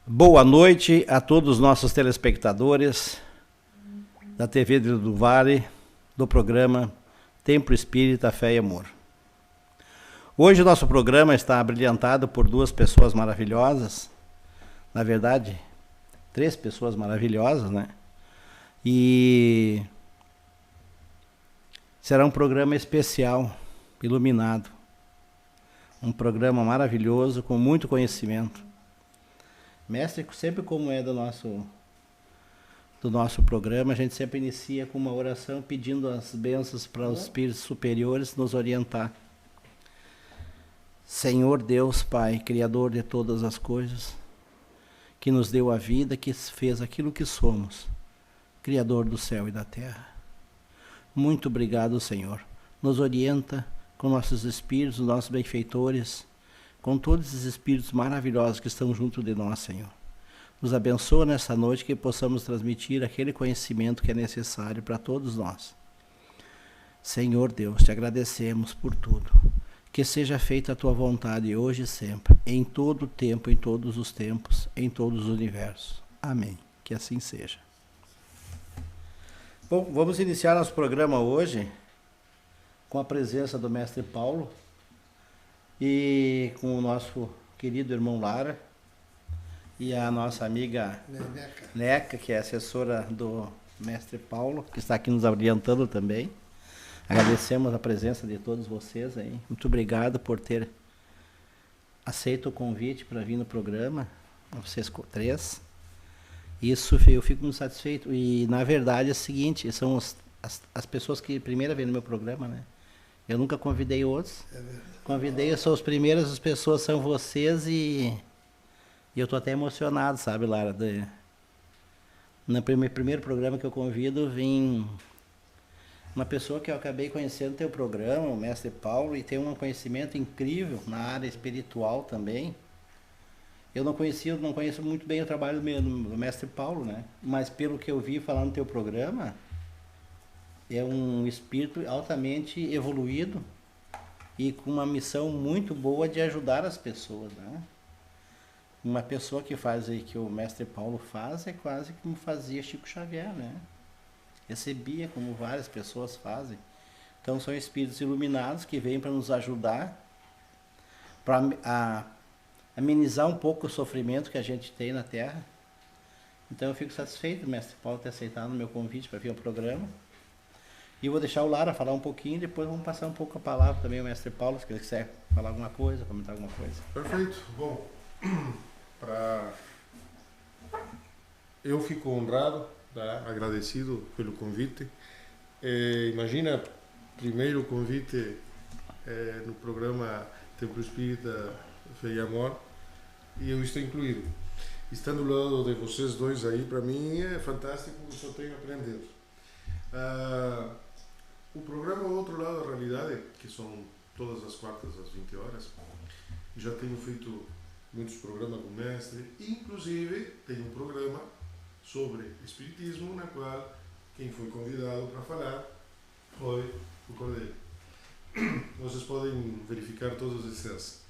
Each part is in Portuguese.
Boa noite a todos os nossos telespectadores da TV do Vale, do programa Templo Espírita, Fé e Amor. Hoje o nosso programa está brilhantado por duas pessoas maravilhosas, na verdade, 3 pessoas maravilhosas, né? E será um programa especial, iluminado, um programa maravilhoso, com muito conhecimento. Mestre, sempre como é do nosso programa, a gente sempre inicia com uma oração pedindo as bênçãos para os espíritos superiores nos orientar. Senhor Deus, Pai, Criador de todas as coisas, que nos deu a vida, que fez aquilo que somos, Criador do céu e da terra. Muito obrigado, Senhor. Nos orienta com nossos espíritos, nossos benfeitores, com todos esses espíritos maravilhosos que estão junto de nós, Senhor. Nos abençoa nessa noite, que possamos transmitir aquele conhecimento que é necessário para todos nós. Senhor Deus, te agradecemos por tudo. Que seja feita a tua vontade hoje e sempre, em todo o tempo, em todos os tempos, em todos os universos. Amém. Que assim seja. Bom, vamos iniciar nosso programa hoje com a presença do Mestre Paulo e com o nosso querido irmão Lara e a nossa amiga Neca, que é assessora do Mestre Paulo, que está aqui nos orientando também. Agradecemos a presença de todos vocês aí. Muito obrigado por ter aceito o convite para vir no programa, vocês 3. Isso eu fico muito satisfeito. E na verdade é o seguinte, são as pessoas que primeiro vêm no meu programa, né? Eu nunca convidei outros. Convidei, são os primeiros, as pessoas são vocês e eu estou até emocionado, sabe, Lara? No primeiro programa que eu convido, vem uma pessoa que eu acabei conhecendo teu programa, o Mestre Paulo, e tem um conhecimento incrível na área espiritual também. Eu não conheço muito bem o trabalho do Mestre Paulo, né? Mas pelo que eu vi falando no teu programa, é um espírito altamente evoluído e com uma missão muito boa de ajudar as pessoas, né? Uma pessoa que faz aí que o Mestre Paulo faz é quase como fazia Chico Xavier, né? Recebia como várias pessoas fazem. Então são espíritos iluminados que vêm para nos ajudar, para amenizar um pouco o sofrimento que a gente tem na Terra. Então eu fico satisfeito, Mestre Paulo, ter aceitado o meu convite para vir ao programa. E eu vou deixar o Lara falar um pouquinho, depois vamos passar um pouco a palavra também ao Mestre Paulo, se ele quiser falar alguma coisa, comentar alguma coisa. Perfeito. Bom, eu fico honrado, tá? Agradecido pelo convite. Imagina, primeiro convite no programa Templo Espírita, Fé e Amor, e eu estou incluído. Estando ao lado de vocês dois aí, para mim é fantástico, só tenho a aprender. O programa Outro Lado da Realidade, que são todas as quartas às 20 horas, já tenho feito muitos programas com o mestre, inclusive tenho um programa sobre espiritismo, na qual quem foi convidado para falar foi o Cordeiro. Vocês podem verificar todas essas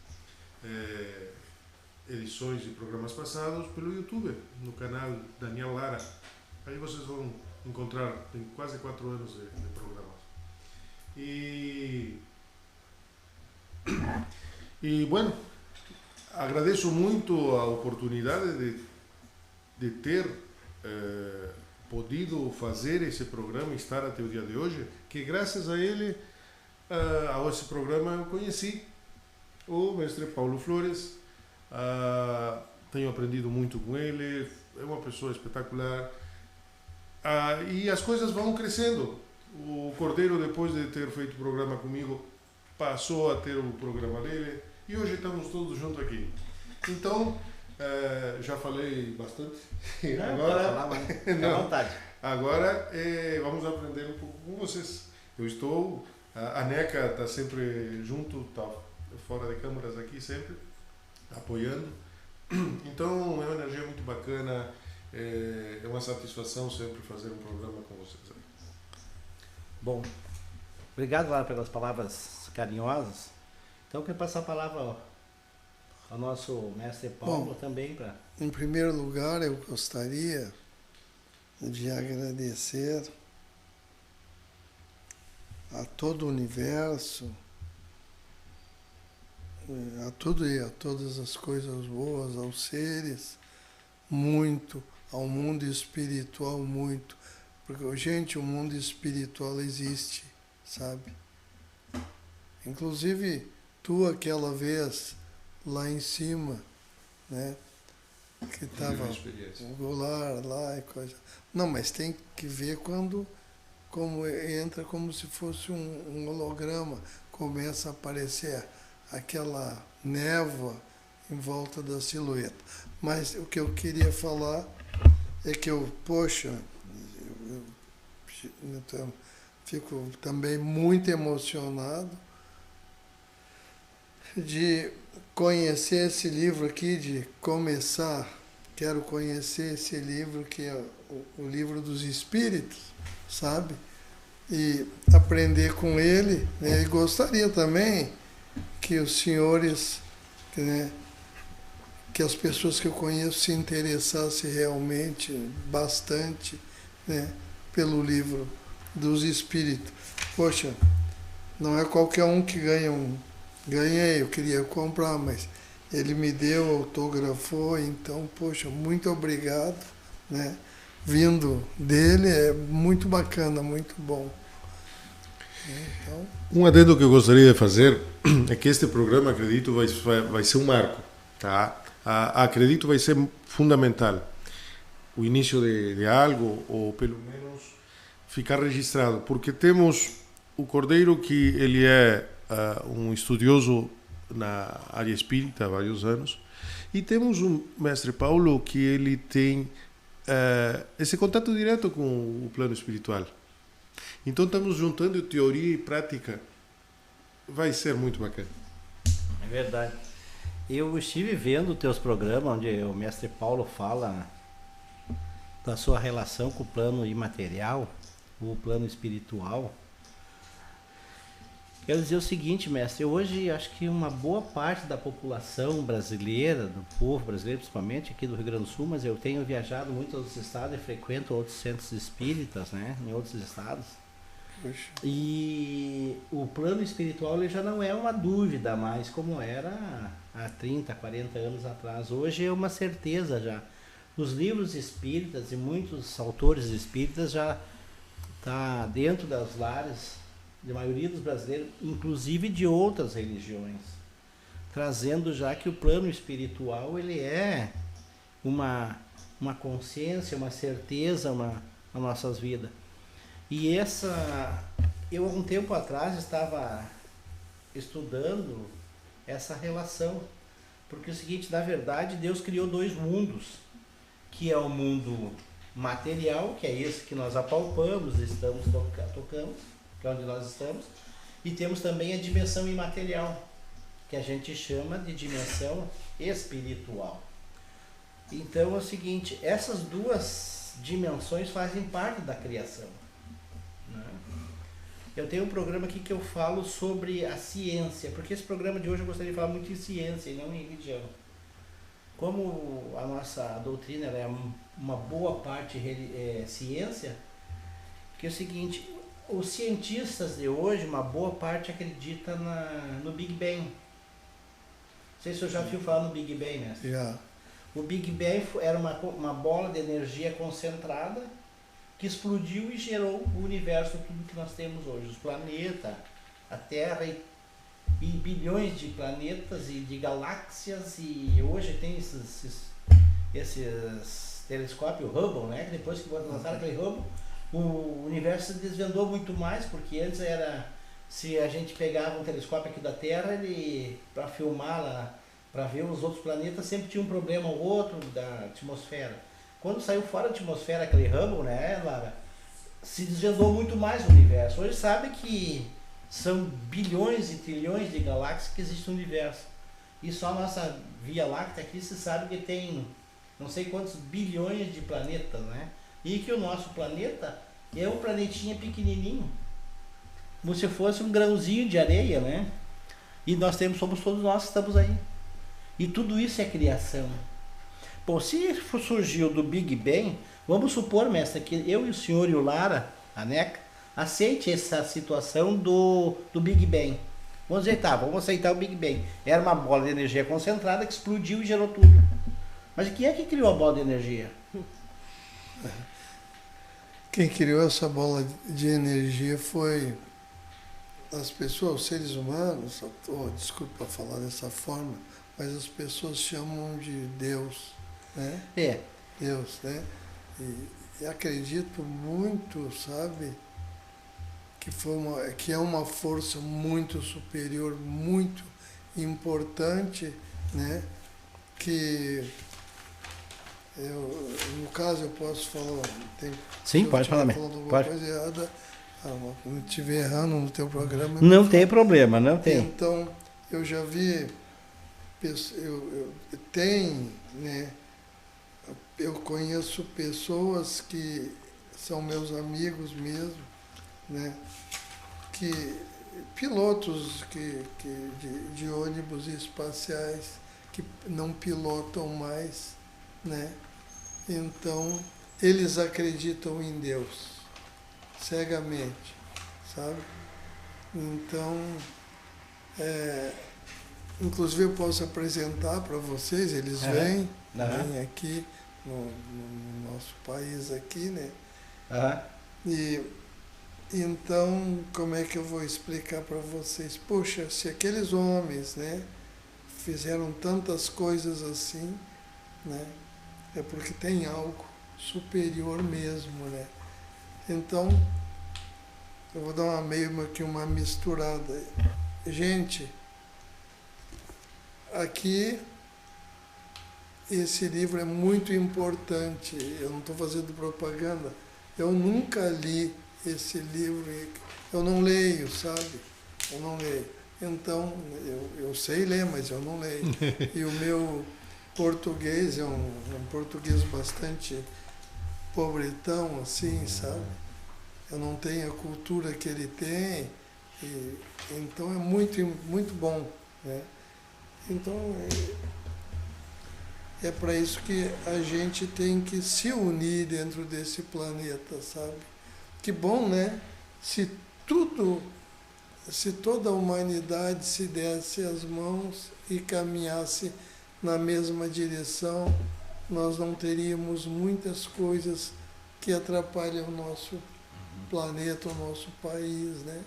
edições e programas passados pelo YouTube, no canal Daniel Lara. Aí vocês vão encontrar, tem quase 4 anos de programas. E bueno, agradeço muito a oportunidade de ter podido fazer esse programa e estar até o dia de hoje, que graças a ele, a esse programa eu conheci o Mestre Paulo Flores. Tenho aprendido muito com ele, é uma pessoa espetacular. E as coisas vão crescendo. O Cordeiro, depois de ter feito o programa comigo, passou a ter o programa dele e hoje estamos todos juntos aqui. Então, já falei bastante. Agora vamos aprender um pouco com vocês. Eu estou, a Neca está sempre junto, está fora de câmeras aqui sempre, apoiando. Então é uma energia muito bacana, é uma satisfação sempre fazer um programa com vocês. Bom, obrigado, Lara, pelas palavras carinhosas. Então eu quero passar a palavra ao nosso mestre Paulo. Bom, também para... Em primeiro lugar, eu gostaria de agradecer a todo o universo, a tudo e a todas as coisas boas, aos seres, muito, ao mundo espiritual, muito. Porque, gente, o mundo espiritual existe, sabe? Inclusive, tu aquela vez, lá em cima, né? Que estava o Goulart lá e coisa. Não, mas tem que ver quando como entra como se fosse um holograma, começa a aparecer aquela névoa em volta da silhueta. Mas o que eu queria falar é que eu fico também muito emocionado de conhecer esse livro aqui, de começar, quero conhecer esse livro que é o livro dos Espíritos, sabe? E aprender com ele, né? E gostaria também que os senhores, né, que as pessoas que eu conheço se interessassem realmente bastante, né, pelo livro dos Espíritos. Poxa, não é qualquer um que ganhei, eu queria comprar, mas ele me deu, autografou, então, poxa, muito obrigado, né? Vindo dele é muito bacana, muito bom. Então... Um adendo que eu gostaria de fazer é que este programa, acredito, vai ser um marco, tá? Acredito vai ser fundamental o início de algo, ou pelo menos ficar registrado, porque temos o Cordeiro, que ele é um estudioso na área espírita há vários anos, e temos o mestre Paulo, que ele tem esse contato direto com o plano espiritual. Então estamos juntando teoria e prática. Vai ser muito bacana. É verdade. Eu estive vendo teus programas onde o mestre Paulo fala da sua relação com o plano imaterial, o plano espiritual. Quero dizer o seguinte, mestre, hoje acho que uma boa parte da população brasileira, do povo brasileiro, principalmente aqui do Rio Grande do Sul, mas eu tenho viajado muito a outros estados e frequento outros centros espíritas, né, em outros estados. Puxa. E o plano espiritual ele já não é uma dúvida mais como era há 30, 40 anos atrás. Hoje é uma certeza já. Nos livros espíritas e muitos autores espíritas já está dentro das lares de maioria dos brasileiros, inclusive de outras religiões, trazendo já que o plano espiritual ele é uma consciência, uma certeza nas nossas vidas. E eu há um tempo atrás estava estudando essa relação, porque é o seguinte, na verdade Deus criou dois mundos, que é o mundo material, que é esse que nós apalpamos, estamos tocamos, que é onde nós estamos, e temos também a dimensão imaterial, que a gente chama de dimensão espiritual. Então é o seguinte, essas duas dimensões fazem parte da criação, né? Eu tenho um programa aqui que eu falo sobre a ciência, porque esse programa de hoje eu gostaria de falar muito em ciência e não em religião. Como a nossa doutrina ela é uma boa parte ciência, que é o seguinte, os cientistas de hoje, uma boa parte acredita no Big Bang. Não sei se eu já ouviu falar no Big Bang, né? Já. O Big Bang era uma bola de energia concentrada que explodiu e gerou o universo, tudo que nós temos hoje. Os planetas, a Terra e bilhões de planetas e de galáxias. E hoje tem esses telescópios Hubble, né? Depois que lançaram aquele Hubble, o universo se desvendou muito mais, porque antes era, se a gente pegava um telescópio aqui da Terra, ele para filmar lá, para ver os outros planetas, sempre tinha um problema ou outro da atmosfera. Quando saiu fora da atmosfera aquele Hubble, né, Lara, se desvendou muito mais o universo. Hoje sabe que são bilhões e trilhões de galáxias que existem no universo. E só a nossa Via Láctea aqui se sabe que tem não sei quantos bilhões de planetas, né? E que o nosso planeta é um planetinha pequenininho, como se fosse um grãozinho de areia, né? E nós somos todos nós que estamos aí. E tudo isso é criação. Bom, se surgiu do Big Bang, vamos supor, mestre, que eu e o senhor e o Lara, a Neca, aceite essa situação do Big Bang. Vamos dizer, tá, vamos aceitar o Big Bang. Era uma bola de energia concentrada que explodiu e gerou tudo. Mas quem é que criou a bola de energia? Quem criou essa bola de energia foi as pessoas, os seres humanos, desculpa falar dessa forma, mas as pessoas chamam de Deus, né? É. Deus, né? E acredito muito, sabe, que é uma força muito superior, muito importante, né? Que no caso eu posso falar, Sim, pode falar mesmo. Falando alguma Pode. coisa errada, não estiver errando no teu programa. Não tem problema, não tem. Então, eu já vi, tem, né? Eu conheço pessoas que são meus amigos mesmo, né? Pilotos de ônibus espaciais que não pilotam mais, né? Então, eles acreditam em Deus, cegamente, sabe? Então, inclusive eu posso apresentar para vocês, eles vêm aqui no nosso país aqui, né? E então, como é que eu vou explicar para vocês? Poxa, se aqueles homens, né, fizeram tantas coisas assim, né, é porque tem algo superior mesmo, né? Então, eu vou dar uma misturada. Gente, aqui esse livro é muito importante. Eu não estou fazendo propaganda. Eu nunca li esse livro. Eu não leio, sabe? Eu não leio. Então, eu sei ler, mas eu não leio. E o meu português é um português bastante pobretão, assim, sabe? Eu não tenho a cultura que ele tem. Então, é muito, muito bom, né? Então, é para isso que a gente tem que se unir dentro desse planeta, sabe? Que bom, né? Se toda a humanidade se desse as mãos e caminhasse na mesma direção, nós não teríamos muitas coisas que atrapalham o nosso planeta, o nosso país, né?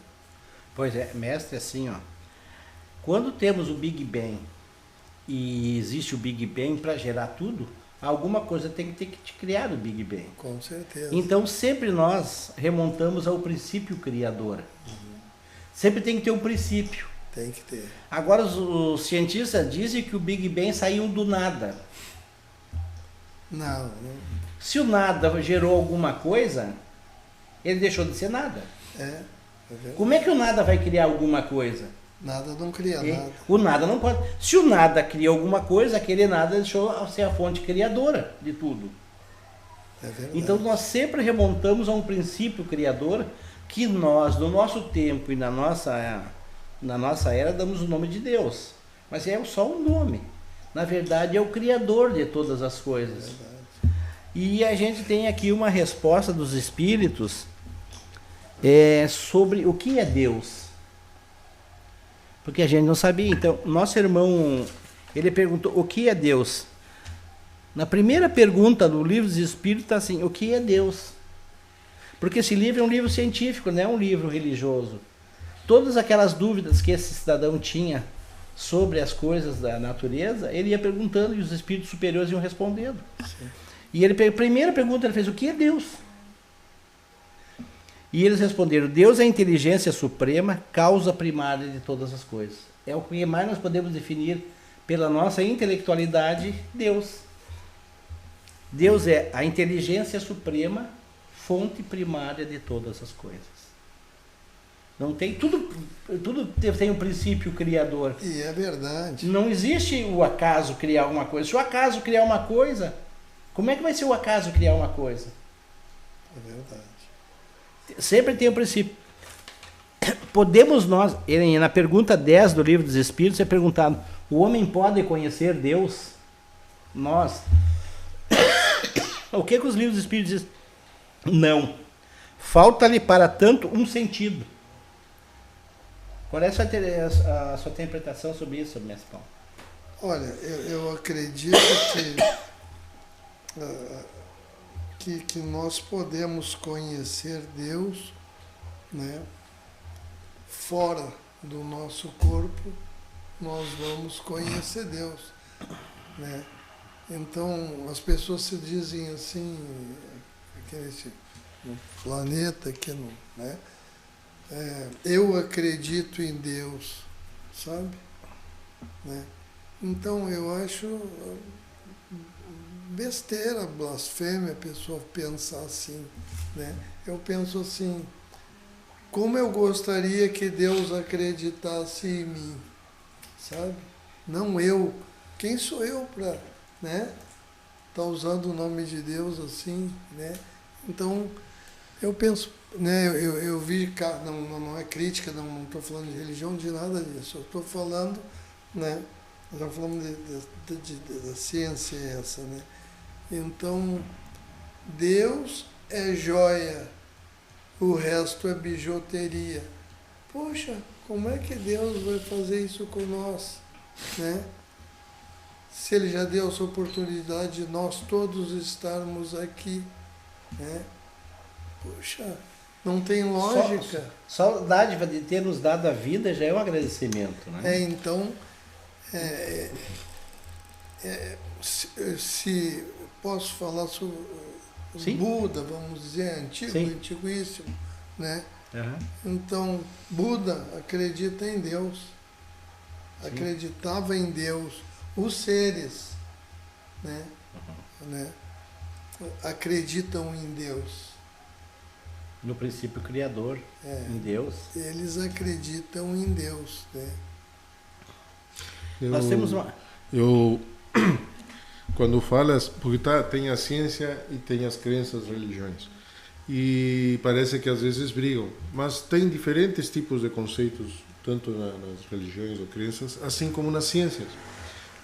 Pois é, mestre, assim, ó. Quando temos o Big Bang e existe o Big Bang para gerar tudo, alguma coisa tem que ter que te criar o Big Bang. Com certeza. Então sempre nós remontamos ao princípio criador. Sempre tem que ter um princípio. Tem que ter. Agora os cientistas dizem que o Big Bang saiu do nada. Não. Se o nada gerou alguma coisa, ele deixou de ser nada. É verdade. Como é que o nada vai criar alguma coisa? Nada não cria nada. O nada não pode. Se o nada cria alguma coisa, aquele nada deixou de ser a fonte criadora de tudo. É verdade. Então nós sempre remontamos a um princípio criador que nós, no nosso tempo e na nossa era, damos o nome de Deus. Mas é só um nome. Na verdade é o criador de todas as coisas. É verdade. E a gente tem aqui uma resposta dos espíritos sobre o que é Deus. Porque a gente não sabia. Então, nosso irmão, ele perguntou o que é Deus. Na primeira pergunta do livro dos Espíritos está assim, o que é Deus? Porque esse livro é um livro científico, não é um livro religioso. Todas aquelas dúvidas que esse cidadão tinha sobre as coisas da natureza, ele ia perguntando e os espíritos superiores iam respondendo. Sim. E a primeira pergunta ele fez, o que é Deus? E eles responderam, Deus é a inteligência suprema, causa primária de todas as coisas. É o que mais nós podemos definir pela nossa intelectualidade, Deus. Deus é a inteligência suprema, fonte primária de todas as coisas. Não tem, tudo tem um princípio criador. E é verdade. Não existe o acaso criar uma coisa. Se o acaso criar uma coisa, como é que vai ser o acaso criar uma coisa? É verdade. Sempre tem um princípio. podemos nós, na pergunta 10 do Livro dos Espíritos é perguntado, o homem pode conhecer Deus? Nós. O que os livros dos Espíritos dizem? Não. Falta-lhe para tanto um sentido. Qual é a sua interpretação sobre isso, mestre Paulo? Olha, eu acredito que nós podemos conhecer Deus, né? Fora do nosso corpo, nós vamos conhecer Deus, né? Então, as pessoas se dizem assim, que esse planeta que não, né? Eu acredito em Deus, sabe? Né? Então, eu acho besteira, blasfêmia a pessoa pensar assim, né? Eu penso assim, como eu gostaria que Deus acreditasse em mim, sabe? Não eu. Quem sou eu para, né? Tá usando o nome de Deus assim, né? Então, eu penso, né? Eu vi, não é crítica, não estou falando de religião, de nada disso. Eu estou falando, né? Nós falamos da ciência essa, né? Então, Deus é joia, o resto é bijuteria. Poxa, como é que Deus vai fazer isso com nós, né? Se Ele já deu essa oportunidade de nós todos estarmos aqui, né? Poxa, não tem lógica. Só a dádiva de ter nos dado a vida já é um agradecimento, né? Então, se posso falar sobre Buda, vamos dizer, antiguíssimo, né? Uhum. Então, Buda acredita em Deus, acreditava em Deus, os seres, né? Né? Acreditam em Deus. No princípio criador, em Deus. Eles acreditam em Deus, né? Nós temos uma... Quando falas, porque tem a ciência e tem as crenças, religiões, e parece que às vezes brigam, mas tem diferentes tipos de conceitos, tanto nas religiões ou crenças, assim como nas ciências.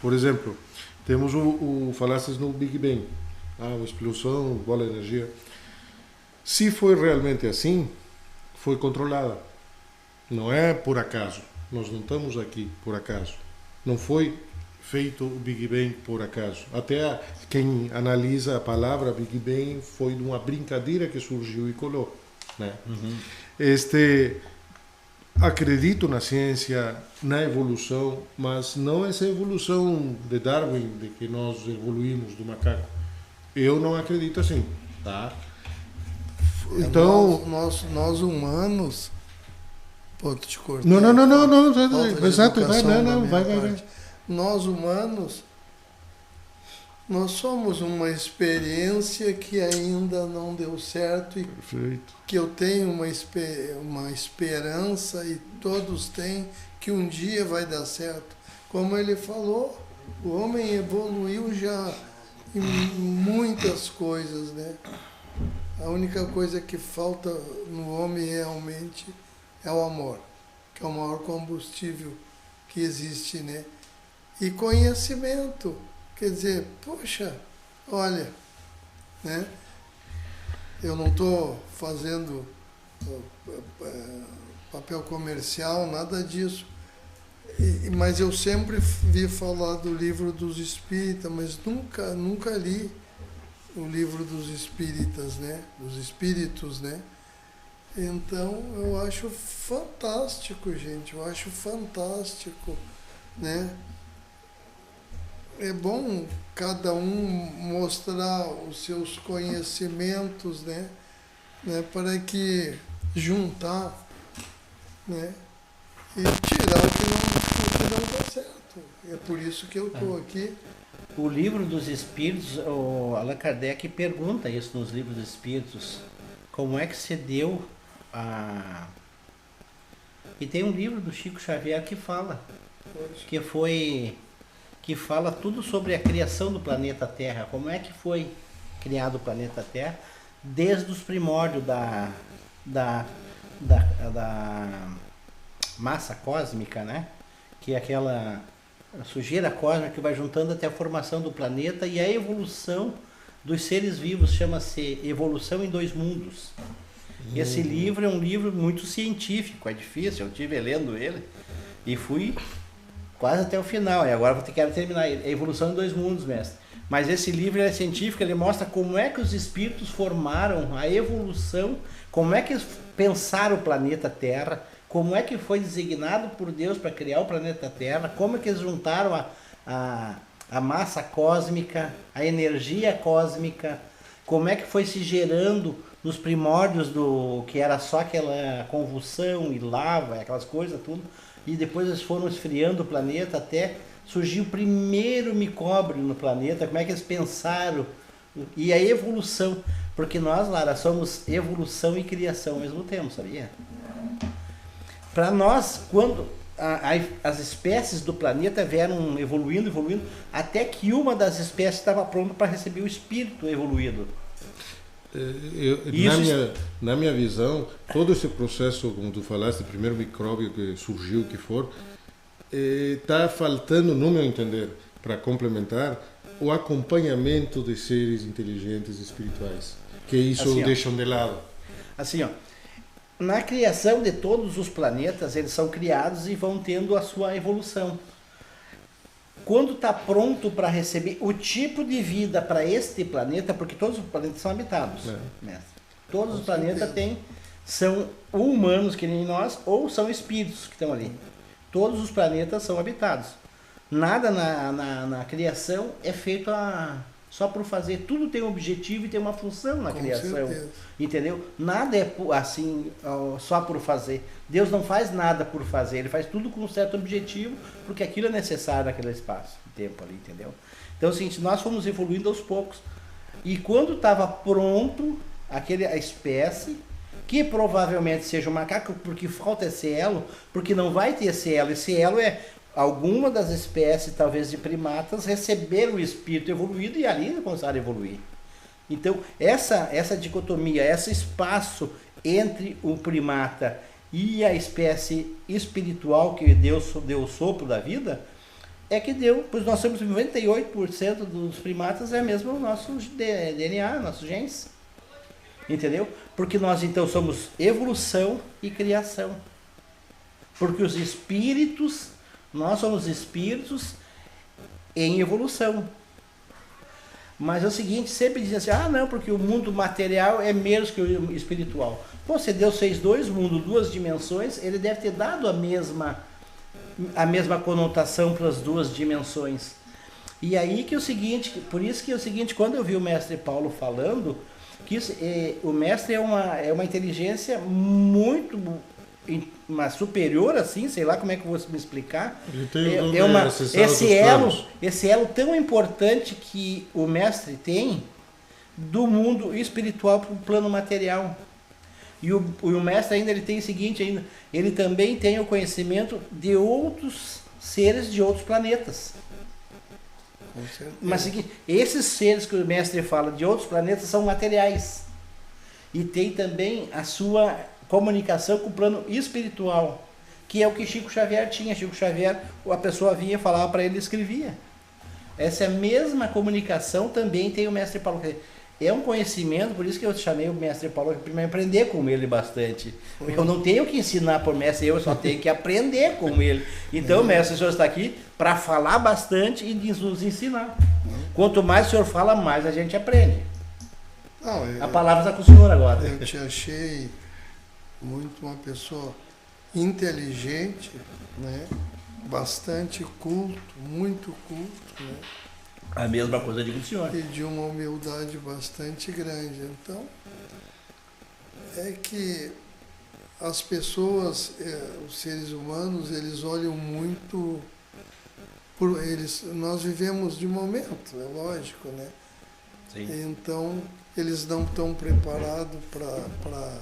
Por exemplo, temos falastes no Big Bang, a explosão, bola de energia. Se foi realmente assim, foi controlada. Não é por acaso. Nós não estamos aqui por acaso. Não foi feito o Big Bang por acaso. Até quem analisa a palavra Big Bang foi de uma brincadeira que surgiu e colou, né? Uhum. Acredito na ciência, na evolução, mas não essa evolução de Darwin, de que nós evoluímos do macaco. Eu não acredito assim, tá? Então, nós humanos... Pô, te cortei. Não, exato, vai. Nós humanos, nós somos uma experiência que ainda não deu certo e perfeito. Que eu tenho uma esperança e todos têm que um dia vai dar certo. Como ele falou, o homem evoluiu já em muitas coisas, né? A única coisa que falta no homem realmente é o amor, que é o maior combustível que existe, né? E conhecimento, quer dizer, poxa, olha, né? Eu não estou fazendo papel comercial, nada disso, mas eu sempre vi falar do Livro dos Espíritas, mas nunca li o Livro dos Espíritas, né? Dos Espíritos, né? Então, eu acho fantástico, gente, eu acho fantástico, né? É bom cada um mostrar os seus conhecimentos, né? Para que juntar, né? E tirar o que não dá certo. É por isso que eu estou aqui. O Livro dos Espíritos, o Allan Kardec pergunta isso nos Livros dos Espíritos, como é que se deu a... E tem um livro do Chico Xavier que fala, que fala tudo sobre a criação do planeta Terra, como é que foi criado o planeta Terra, desde os primórdios massa cósmica, né? Que é aquela sujeira cósmica que vai juntando até a formação do planeta e a evolução dos seres vivos, chama-se Evolução em Dois Mundos. Esse livro é um livro muito científico, é difícil, eu estive lendo ele e fui quase até o final, e agora quero terminar ele. É Evolução em Dois Mundos, mestre. Mas esse livro é científico, ele mostra como é que os espíritos formaram a evolução, como é que eles pensaram o planeta Terra, como é que foi designado por Deus para criar o planeta Terra, como é que eles juntaram a massa cósmica, a energia cósmica, como é que foi se gerando nos primórdios do que era só aquela convulsão e lava, aquelas coisas tudo, e depois eles foram esfriando o planeta até surgir o primeiro micróbio no planeta, como é que eles pensaram, e a evolução, porque nós, Lara, somos evolução e criação ao mesmo tempo, sabia? Para nós, quando as espécies do planeta vieram evoluindo, até que uma das espécies estava pronta para receber o espírito evoluído. Na minha visão, todo esse processo, como tu falaste, o primeiro micróbio que surgiu, que for, está faltando, no meu entender, para complementar, o acompanhamento de seres inteligentes espirituais, que isso assim, deixam de lado. Assim, ó, na criação de todos os planetas, eles são criados e vão tendo a sua evolução. Quando está pronto para receber o tipo de vida para este planeta, porque todos os planetas são habitados, mestre. Todos os planetas são humanos que nem nós, ou são espíritos que estão ali. Todos os planetas são habitados. Nada na criação é feito só por fazer. Tudo tem um objetivo e tem uma função na criação. Certeza. Entendeu? Nada é assim só por fazer. Deus não faz nada por fazer. Ele faz tudo com um certo objetivo, porque aquilo é necessário naquele espaço, tempo ali, entendeu? Então, assim, nós fomos evoluindo aos poucos. E quando estava pronto a espécie, que provavelmente seja um macaco, porque falta esse elo, porque não vai ter esse elo. Esse elo é alguma das espécies, talvez de primatas, receberam o espírito evoluído e ali começaram a evoluir. Então, essa dicotomia, esse espaço entre o primata e a espécie espiritual que Deus deu o sopro da vida, é que deu, pois nós somos 98% dos primatas, é mesmo o nosso DNA, nossos genes. Entendeu? Porque nós então somos evolução e criação. Porque os espíritos, nós somos espíritos em evolução. Mas é o seguinte, sempre dizem assim, não, porque o mundo material é menos que o espiritual. Pô, se Deus fez dois mundos, duas dimensões, ele deve ter dado a mesma conotação para as duas dimensões. E aí que é o seguinte, por isso que é o seguinte, quando eu vi o mestre Paulo falando, que o mestre é uma inteligência muito superior, assim, sei lá como é que eu vou me explicar. Esse elo tão importante que o mestre tem do mundo espiritual para o plano material. E o mestre ainda ele tem o seguinte, ele também tem o conhecimento de outros seres de outros planetas. Mas esses seres que o mestre fala de outros planetas são materiais. E tem também a sua comunicação com o plano espiritual, que é o que Chico Xavier tinha. Chico Xavier, a pessoa vinha, falava para ele e escrevia. Essa mesma comunicação também tem o mestre Paulo. É um conhecimento, por isso que eu chamei o mestre Paulo para aprender com ele bastante. Eu não tenho que ensinar por mestre, eu só tenho que aprender com ele. Então, mestre, o senhor está aqui para falar bastante e nos ensinar. Quanto mais o senhor fala, mais a gente aprende. A palavra está com o senhor agora. Eu te achei muito uma pessoa inteligente, né? Bastante culto, muito culto, né? A mesma coisa eu digo do senhor. E de uma humildade bastante grande. Então, é que as pessoas, os seres humanos, eles olham muito por eles. Nós vivemos de momento, é lógico, né? Sim. Então, eles não estão preparados para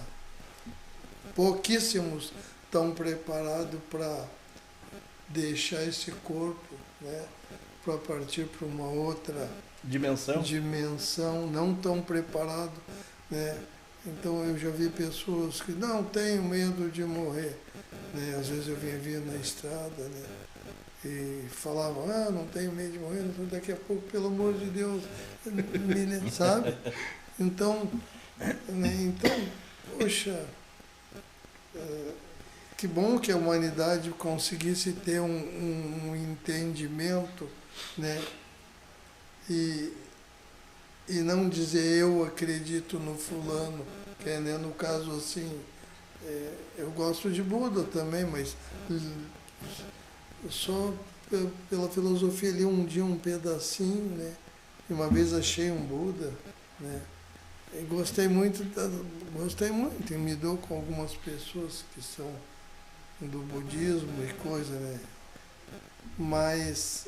pouquíssimos estão preparados para deixar esse corpo, né? Para partir para uma outra dimensão, não tão preparado, né? Então eu já vi pessoas que não tenho medo de morrer, né? Às vezes eu vinha na estrada, né? E falavam, não tenho medo de morrer, então daqui a pouco, pelo amor de Deus, sabe? Então, né? Poxa, que bom que a humanidade conseguisse ter um entendimento, né? E não dizer eu acredito no fulano, que é, né, no caso assim, eu gosto de Buda também, mas só pela filosofia ali um dia um pedacinho, né? E uma vez achei um Buda, né? E gostei muito e me dou com algumas pessoas que são do budismo e coisa, né? Mas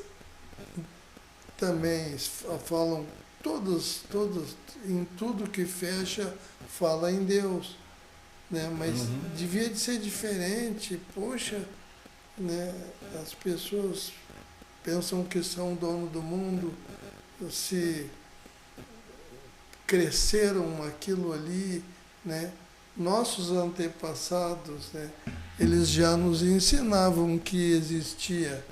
também falam todos, em tudo que fecha, fala em Deus, né? Mas devia de ser diferente, poxa, né? As pessoas pensam que são dono do mundo, se cresceram aquilo ali, né? Nossos antepassados, né? Eles já nos ensinavam que existia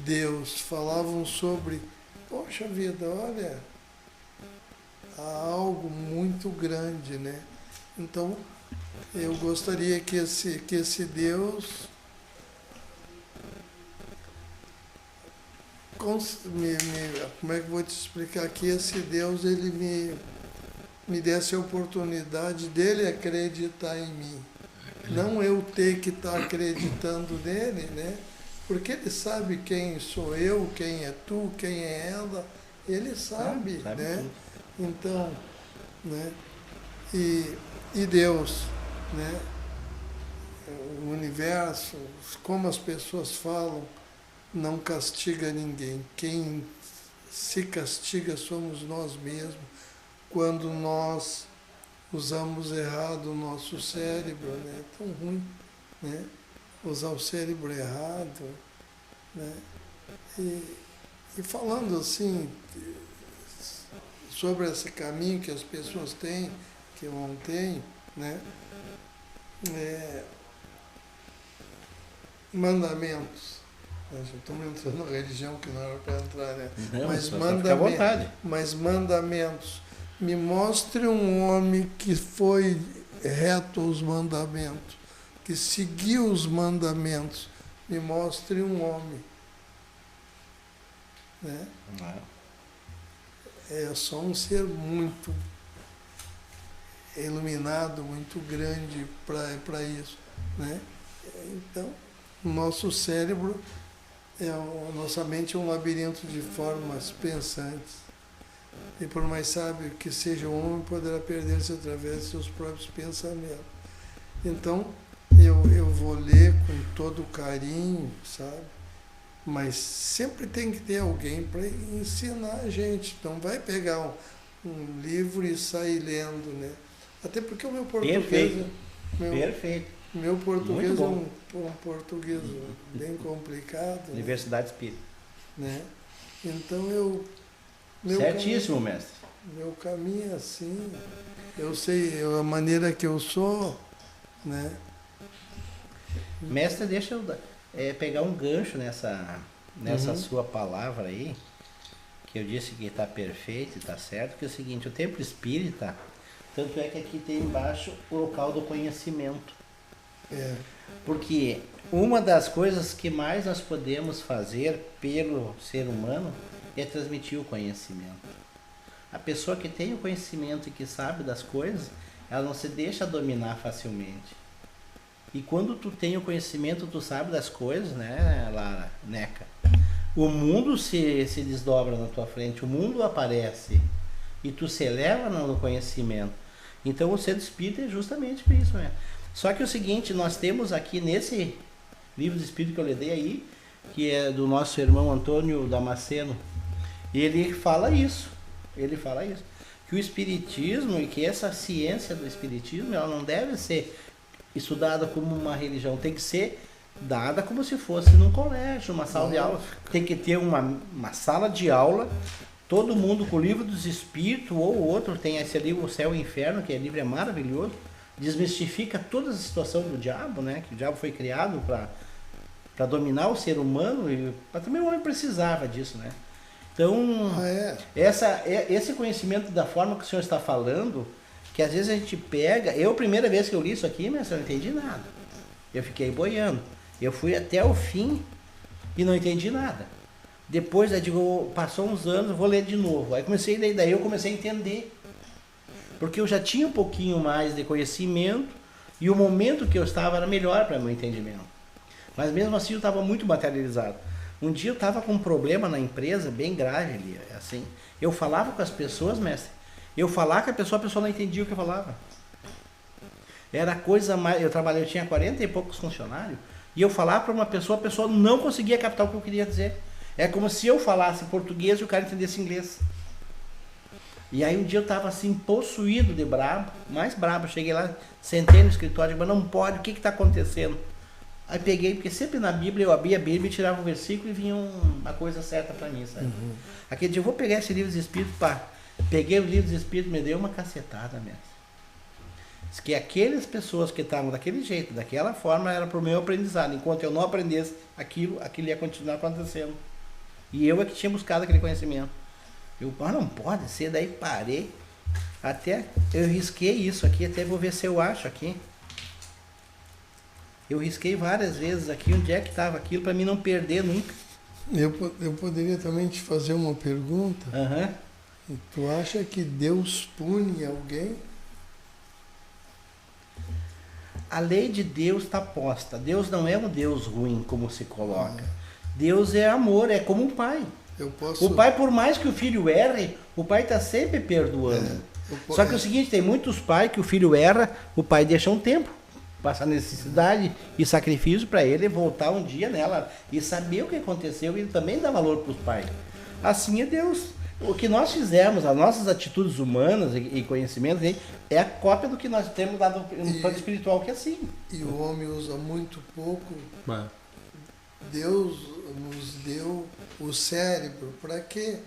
Deus, falavam sobre, poxa vida, olha, há algo muito grande, né? Então, eu gostaria que esse Deus como é que eu vou te explicar? Que esse Deus, ele me desse a oportunidade dele acreditar em mim. Não eu ter que estar acreditando nele, né? Porque ele sabe quem sou eu, quem é tu, quem é ela. Ele sabe, né? Tudo. Então, né? E Deus, né? O universo, como as pessoas falam, não castiga ninguém. Quem se castiga somos nós mesmos, quando nós usamos errado o nosso cérebro, né? É tão ruim, né? Usar o cérebro errado, né? E falando assim, sobre esse caminho que as pessoas têm, que eu não tenho, né? Mandamentos. Já estamos entrando na religião que não era para entrar, né? Não, mas mandamentos. Me mostre um homem que foi reto aos mandamentos, que seguiu os mandamentos. Me mostre um homem. Né? É só um ser muito iluminado, muito grande para isso. Né? Então, o nosso cérebro, a nossa mente é um labirinto de formas pensantes. E por mais sábio que seja o homem, poderá perder-se através de seus próprios pensamentos. Então, eu vou ler com todo carinho, sabe? Mas sempre tem que ter alguém para ensinar a gente. Não vai pegar um livro e sair lendo, né? Até porque o meu português... Perfeito. Meu português é um português bem complicado. Universidade Espírita. Né? Então certíssimo, mestre. Meu caminho é assim. Eu sei a maneira que eu sou, né? Mestre, deixa eu pegar um gancho nessa sua palavra aí, que eu disse que está perfeito e está certo, que é o seguinte, o templo espírita, tanto é que aqui tem embaixo o local do conhecimento. Porque uma das coisas que mais nós podemos fazer pelo ser humano é transmitir o conhecimento. A pessoa que tem o conhecimento e que sabe das coisas, ela não se deixa dominar facilmente. E quando tu tem o conhecimento, tu sabe das coisas, né, Lara, Neca? O mundo se desdobra na tua frente, o mundo aparece e tu se eleva no conhecimento. Então o centro espírita é justamente por isso, né? Só que é o seguinte, nós temos aqui nesse livro de espírito que eu lhe aí, que é do nosso irmão Antônio Damasceno, ele fala isso, que o espiritismo e que essa ciência do espiritismo, ela não deve ser estudada como uma religião, tem que ser dada como se fosse num colégio, uma sala de aula, tem que ter uma sala de aula todo mundo com o livro dos Espíritos, ou o outro, tem esse livro, O Céu e o Inferno, que é livro é maravilhoso, desmistifica toda a situação do diabo, né? Que o diabo foi criado para dominar o ser humano, mas também o homem precisava disso, né? Então, esse conhecimento da forma que o senhor está falando, que às vezes a gente pega... Eu, a primeira vez que eu li isso aqui, mas eu não entendi nada. Eu fiquei boiando. Eu fui até o fim e não entendi nada. Depois, eu digo, passou uns anos, eu vou ler de novo. Aí daí eu comecei a entender. Porque eu já tinha um pouquinho mais de conhecimento e o momento que eu estava era melhor para meu entendimento. Mas mesmo assim eu estava muito materializado. Um dia eu estava com um problema na empresa bem grave ali, assim. Eu falava com as pessoas, mestre. Eu falava com a pessoa não entendia o que eu falava. Era coisa mais... Eu tinha 40 e poucos funcionários. E eu falava para uma pessoa, a pessoa não conseguia captar o que eu queria dizer. É como se eu falasse português e o cara entendesse inglês. E aí um dia eu estava assim, possuído de brabo, mais brabo. Cheguei lá, sentei no escritório, mas não pode, o que está acontecendo? Aí peguei, porque sempre na Bíblia eu abria a Bíblia e tirava um versículo e vinha uma coisa certa para mim, sabe? Uhum. Aquele dia eu vou pegar esse livro dos Espíritos, pá. Peguei o livro dos Espíritos, me deu uma cacetada mesmo. Diz que aquelas pessoas que estavam daquele jeito, daquela forma, era para o meu aprendizado. Enquanto eu não aprendesse aquilo ia continuar acontecendo. E eu é que tinha buscado aquele conhecimento. Eu, não pode ser, daí parei. Até eu risquei isso aqui, até vou ver se eu acho aqui. Eu risquei várias vezes aqui, onde é que estava aquilo, para mim não perder nunca. Eu poderia também te fazer uma pergunta. Uhum. Tu acha que Deus pune alguém? A lei de Deus está posta. Deus não é um Deus ruim, como se coloca. Deus é amor, é como um pai. O pai, por mais que o filho erre, o pai está sempre perdoando. Só que é o seguinte, tem muitos pais que o filho erra, o pai deixa um tempo, passa necessidade e sacrifício para ele voltar um dia nela e saber o que aconteceu e também dar valor para os pais. Assim é Deus. O que nós fizemos, as nossas atitudes humanas e conhecimentos, é a cópia do que nós temos dado no plano espiritual, que é assim. E o homem usa muito pouco. Deus nos deu o cérebro, para quê?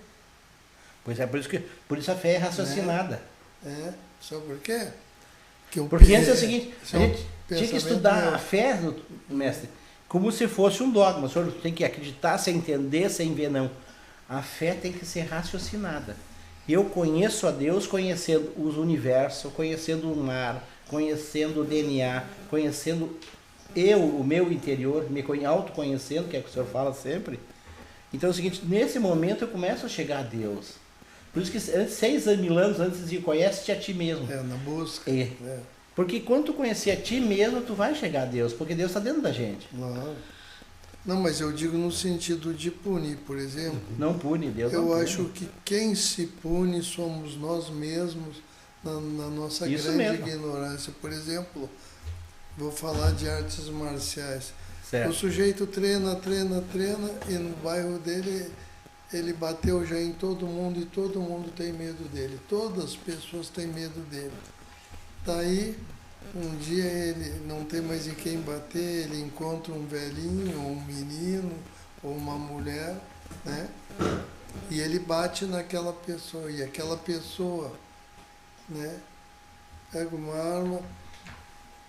Pois é, por isso a fé é raciocinada. Sabe por quê? Porque antes é o seguinte, a gente tinha que estudar a fé, mestre, como se fosse um dogma. O senhor tem que acreditar sem entender, sem ver, não. A fé tem que ser raciocinada. Eu conheço a Deus conhecendo os universos, conhecendo o mar, conhecendo o DNA, conhecendo o meu interior, me autoconhecendo, que é o que o senhor fala sempre. Então é o seguinte, nesse momento eu começo a chegar a Deus. Por isso que 6.000 anos antes de conhece-te a ti mesmo. Na busca. Porque quando tu conhecer a ti mesmo, tu vai chegar a Deus, porque Deus está dentro da gente. Não, mas eu digo no sentido de punir, por exemplo. Não pune, Deus não Eu pune. acho que quem se pune somos nós mesmos, na nossa Isso grande mesmo. ignorância. Por exemplo, vou falar de artes marciais. Certo. O sujeito treina, e no bairro dele ele bateu já em todo mundo e todo mundo tem medo dele. Todas as pessoas têm medo dele. Daí, um dia ele não tem mais em quem bater, ele encontra um velhinho, ou um menino, ou uma mulher, né? E ele bate naquela pessoa, e aquela pessoa, né, pega uma arma,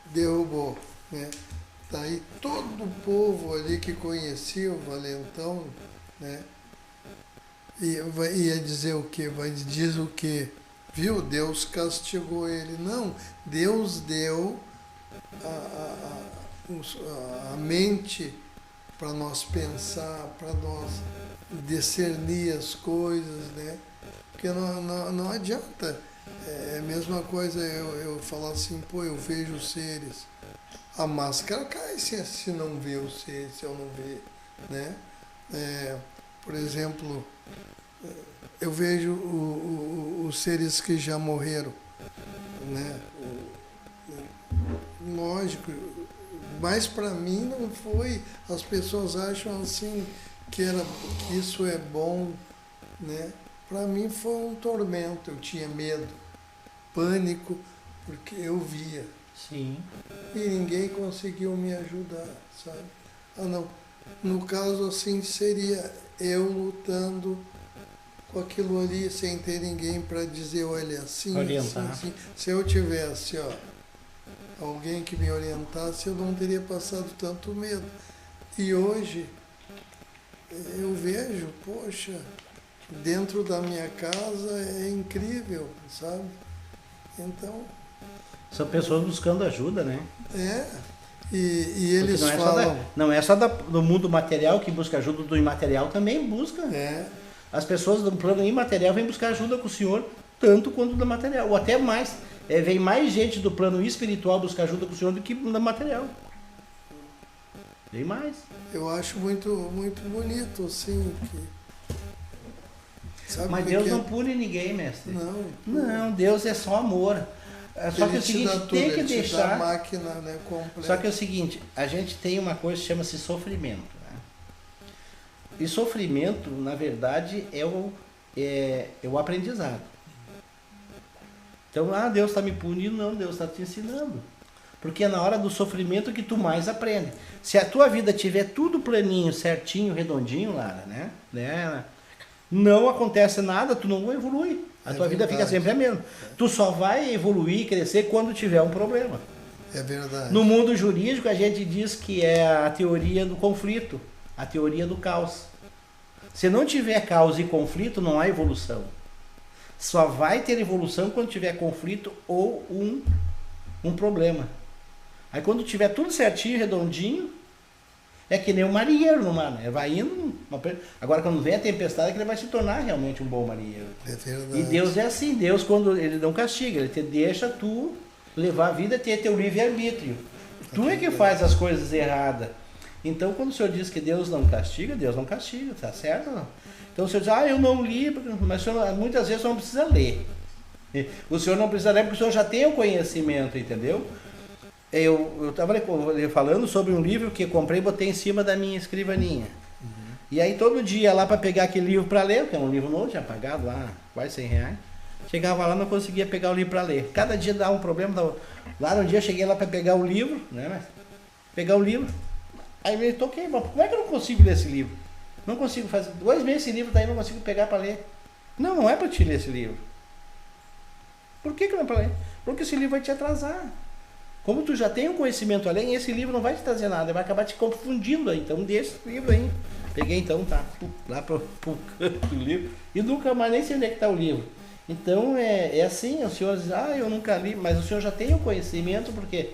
derrubou, né? Daí todo o povo ali que conhecia o valentão, né, ia dizer o quê? Diz o quê? Viu? Deus castigou ele. Não, Deus deu a mente para nós pensar, para nós discernir as coisas, né? Porque não adianta. É a mesma coisa eu falar assim, eu vejo os seres. A máscara cai se não vê os seres, se eu não ver, né? Por exemplo, eu vejo os seres que já morreram, né? Lógico, mas para mim não foi. As pessoas acham assim que isso é bom, né? Para mim foi um tormento, eu tinha medo, pânico, porque eu via. Sim. E ninguém conseguiu me ajudar, sabe? Não. No caso assim seria eu lutando com aquilo ali sem ter ninguém para dizer, olha, assim, Orientar. assim. Se eu tivesse, alguém que me orientasse, eu não teria passado tanto medo. E hoje eu vejo, poxa, dentro da minha casa é incrível, sabe? Então... São pessoas buscando ajuda, né? E eles não é falam... não é só do mundo material que busca ajuda, do imaterial também busca. As pessoas do plano imaterial vêm buscar ajuda com o Senhor, tanto quanto do material, ou até mais. Vem mais gente do plano espiritual buscar ajuda com o Senhor do que do material. Vem mais. Eu acho muito, muito bonito, assim, que... Sabe, mas Deus não pune ninguém, mestre. Não, Deus é só amor. Só que é o seguinte, tem que deixar... a máquina, né, completa. Só que é o seguinte, a gente tem uma coisa que chama-se sofrimento. Né? E sofrimento, na verdade, é o aprendizado. Então, Deus está me punindo. Não, Deus está te ensinando. Porque é na hora do sofrimento que tu mais aprende. Se a tua vida tiver tudo planinho, certinho, redondinho, Lara, né? Não acontece nada, tu não evolui. A tua vida fica sempre a mesma. Tu só vai evoluir, crescer quando tiver um problema. É verdade. No mundo jurídico, a gente diz que é a teoria do conflito, a teoria do caos. Se não tiver caos e conflito, não há evolução. Só vai ter evolução quando tiver conflito ou um problema. Aí quando tiver tudo certinho, redondinho, é que nem um marinheiro no mar, né? Vai indo... Agora quando vem a tempestade é que ele vai se tornar realmente um bom marinheiro. É verdade. E Deus é assim, Deus quando ele não castiga, ele te deixa tu levar a vida, ter teu livre-arbítrio. Tu é que faz as coisas erradas. Então quando o Senhor diz que Deus não castiga, tá certo ou não? Então o Senhor diz, eu não li, mas o Senhor, muitas vezes o Senhor não precisa ler. O Senhor não precisa ler porque o Senhor já tem o conhecimento, entendeu? Eu estava falando sobre um livro que eu comprei e botei em cima da minha escrivaninha. E aí todo dia lá para pegar aquele livro para ler, que é um livro novo, tinha pagado lá quase R$100. Chegava lá, não conseguia pegar o livro para ler. Cada dia dava um problema. Lá no dia eu cheguei lá para pegar o livro, né? Mas pegar o livro. Aí eu me toquei, mas como é que eu não consigo ler esse livro? Não consigo fazer. 2 meses esse livro daí não consigo pegar para ler. Não é para te ler esse livro. Por que não é para ler? Porque esse livro vai te atrasar. Como tu já tem um conhecimento além, esse livro não vai te trazer nada, vai acabar te confundindo aí. Então deixa esse livro aí. Peguei então, lá pro canto do livro e nunca mais nem sei onde é que está o livro. Então é assim, o Senhor diz, eu nunca li, mas o Senhor já tem o conhecimento, porque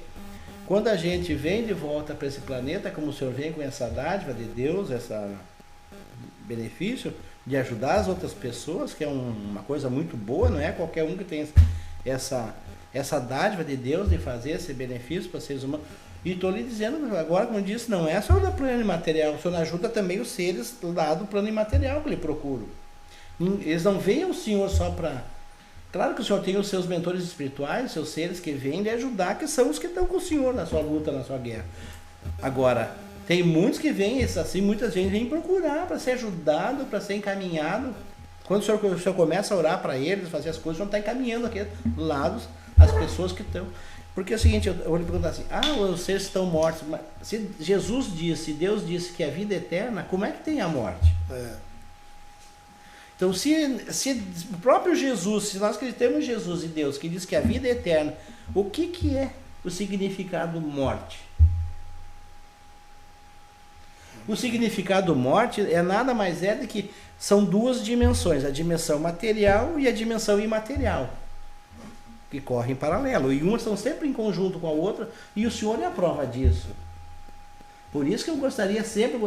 quando a gente vem de volta para esse planeta, como o Senhor vem com essa dádiva de Deus, esse benefício de ajudar as outras pessoas, que é uma coisa muito boa, não é qualquer um que tem essa dádiva de Deus de fazer esse benefício para seres humanos. E estou lhe dizendo agora, como eu disse, não é só do plano imaterial, o Senhor ajuda também os seres lá do plano imaterial que lhe procuram. Eles não veem o Senhor só para... Claro que o Senhor tem os seus mentores espirituais, os seus seres que vêm lhe ajudar, que são os que estão com o Senhor na sua luta, na sua guerra. Agora, tem muitos que vêm, assim, muita gente vem procurar para ser ajudado, para ser encaminhado. Quando o Senhor começa a orar para eles, fazer as coisas, o Senhor está encaminhando aqui do lado as pessoas que estão... Porque é o seguinte, eu vou lhe perguntar assim, os seres estão mortos, mas se Jesus disse, Deus disse que a vida é eterna, como é que tem a morte? Então se o próprio Jesus, se nós acreditamos em Jesus e Deus, que diz que a vida é eterna, o que é o significado morte? O significado morte é nada mais do que são 2 dimensões, a dimensão material e a dimensão imaterial, que correm em paralelo, e umas estão sempre em conjunto com a outra, e o Senhor é a prova disso. Por isso que eu gostaria sempre,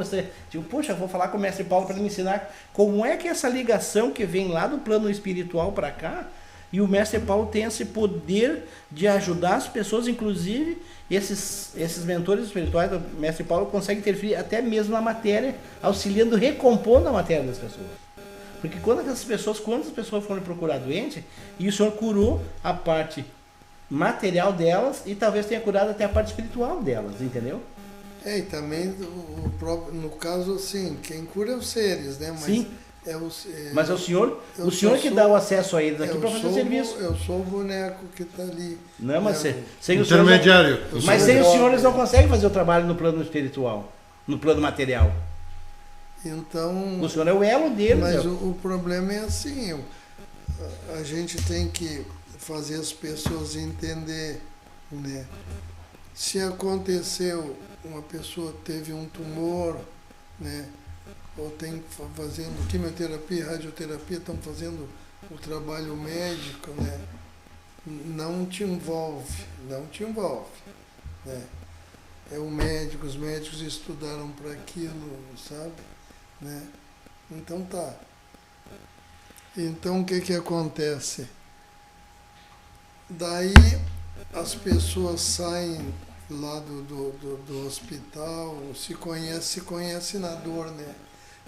poxa, eu vou falar com o mestre Paulo para me ensinar como é que essa ligação que vem lá do plano espiritual para cá, e o mestre Paulo tem esse poder de ajudar as pessoas, inclusive esses mentores espirituais do mestre Paulo conseguem interferir até mesmo na matéria, auxiliando, recompondo a matéria das pessoas. Porque quantas pessoas foram procurar doente, e o Senhor curou a parte material delas e talvez tenha curado até a parte espiritual delas, entendeu? E também no caso assim, quem cura é os seres, né? Mas sim. Mas é o Senhor que dá o acesso a eles aqui para fazer o serviço. Eu sou o boneco que está ali. Não, mas sem o intermediário. Mas sem o Senhor eles não conseguem fazer o trabalho no plano espiritual, no plano material. Então, O senhor é o elo deles. mas o problema é assim, a gente tem que fazer as pessoas entender, né? Se aconteceu, uma pessoa teve um tumor, né? Ou tem fazendo quimioterapia, radioterapia, estão fazendo o trabalho médico, né? Não te envolve, né? É o médico, os médicos estudaram para aquilo, sabe? Né? Então tá. Então o que acontece? Daí as pessoas saem lá do hospital, se conhece na dor, né?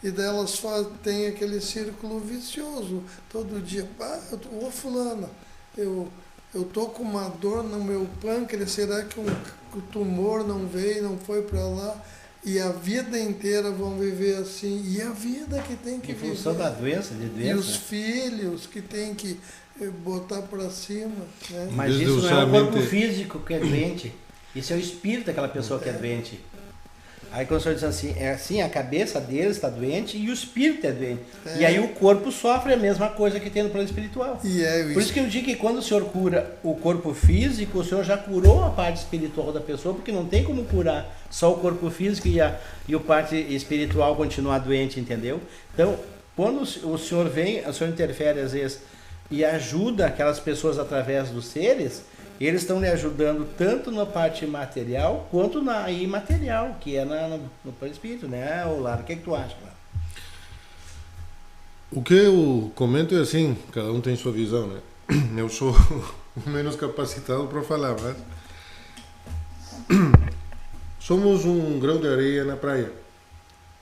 E delas tem aquele círculo vicioso, todo dia, ô fulana, eu tô com uma dor no meu pâncreas, será que o tumor não veio, não foi para lá? E a vida inteira vão viver assim, e a vida que tem que viver. Em função da doença, de doença. E os filhos que tem que botar para cima, né? Mas isso não é o corpo físico que é doente, isso é o espírito daquela pessoa que é doente. Aí quando o senhor diz assim, é assim, a cabeça deles está doente e o espírito é doente. E aí o corpo sofre a mesma coisa que tem no plano espiritual. Por isso que eu digo que quando o senhor cura o corpo físico, o senhor já curou a parte espiritual da pessoa, porque não tem como curar só o corpo físico e a parte espiritual continuar doente, entendeu? Então, quando o senhor vem, o senhor interfere às vezes e ajuda aquelas pessoas através dos seres, eles estão lhe ajudando tanto na parte material quanto na imaterial, que é no perispírito, né? Lara, o que tu acha, Lara? O que eu comento é assim, cada um tem sua visão, né? Eu sou o menos capacitado para falar, mas somos um grão de areia na praia.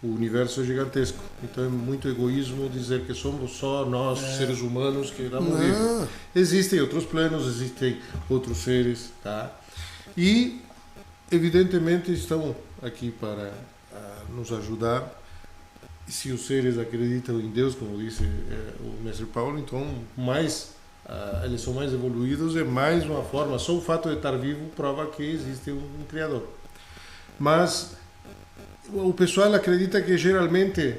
O universo é gigantesco, então é muito egoísmo dizer que somos só nós, seres humanos, que vamos viver. Existem outros planos, existem outros seres, tá? E, evidentemente, estão aqui para nos ajudar. E se os seres acreditam em Deus, como disse o mestre Paulo, então eles são mais evoluídos, é mais uma forma, só o fato de estar vivo prova que existe um Criador. Mas o pessoal acredita que geralmente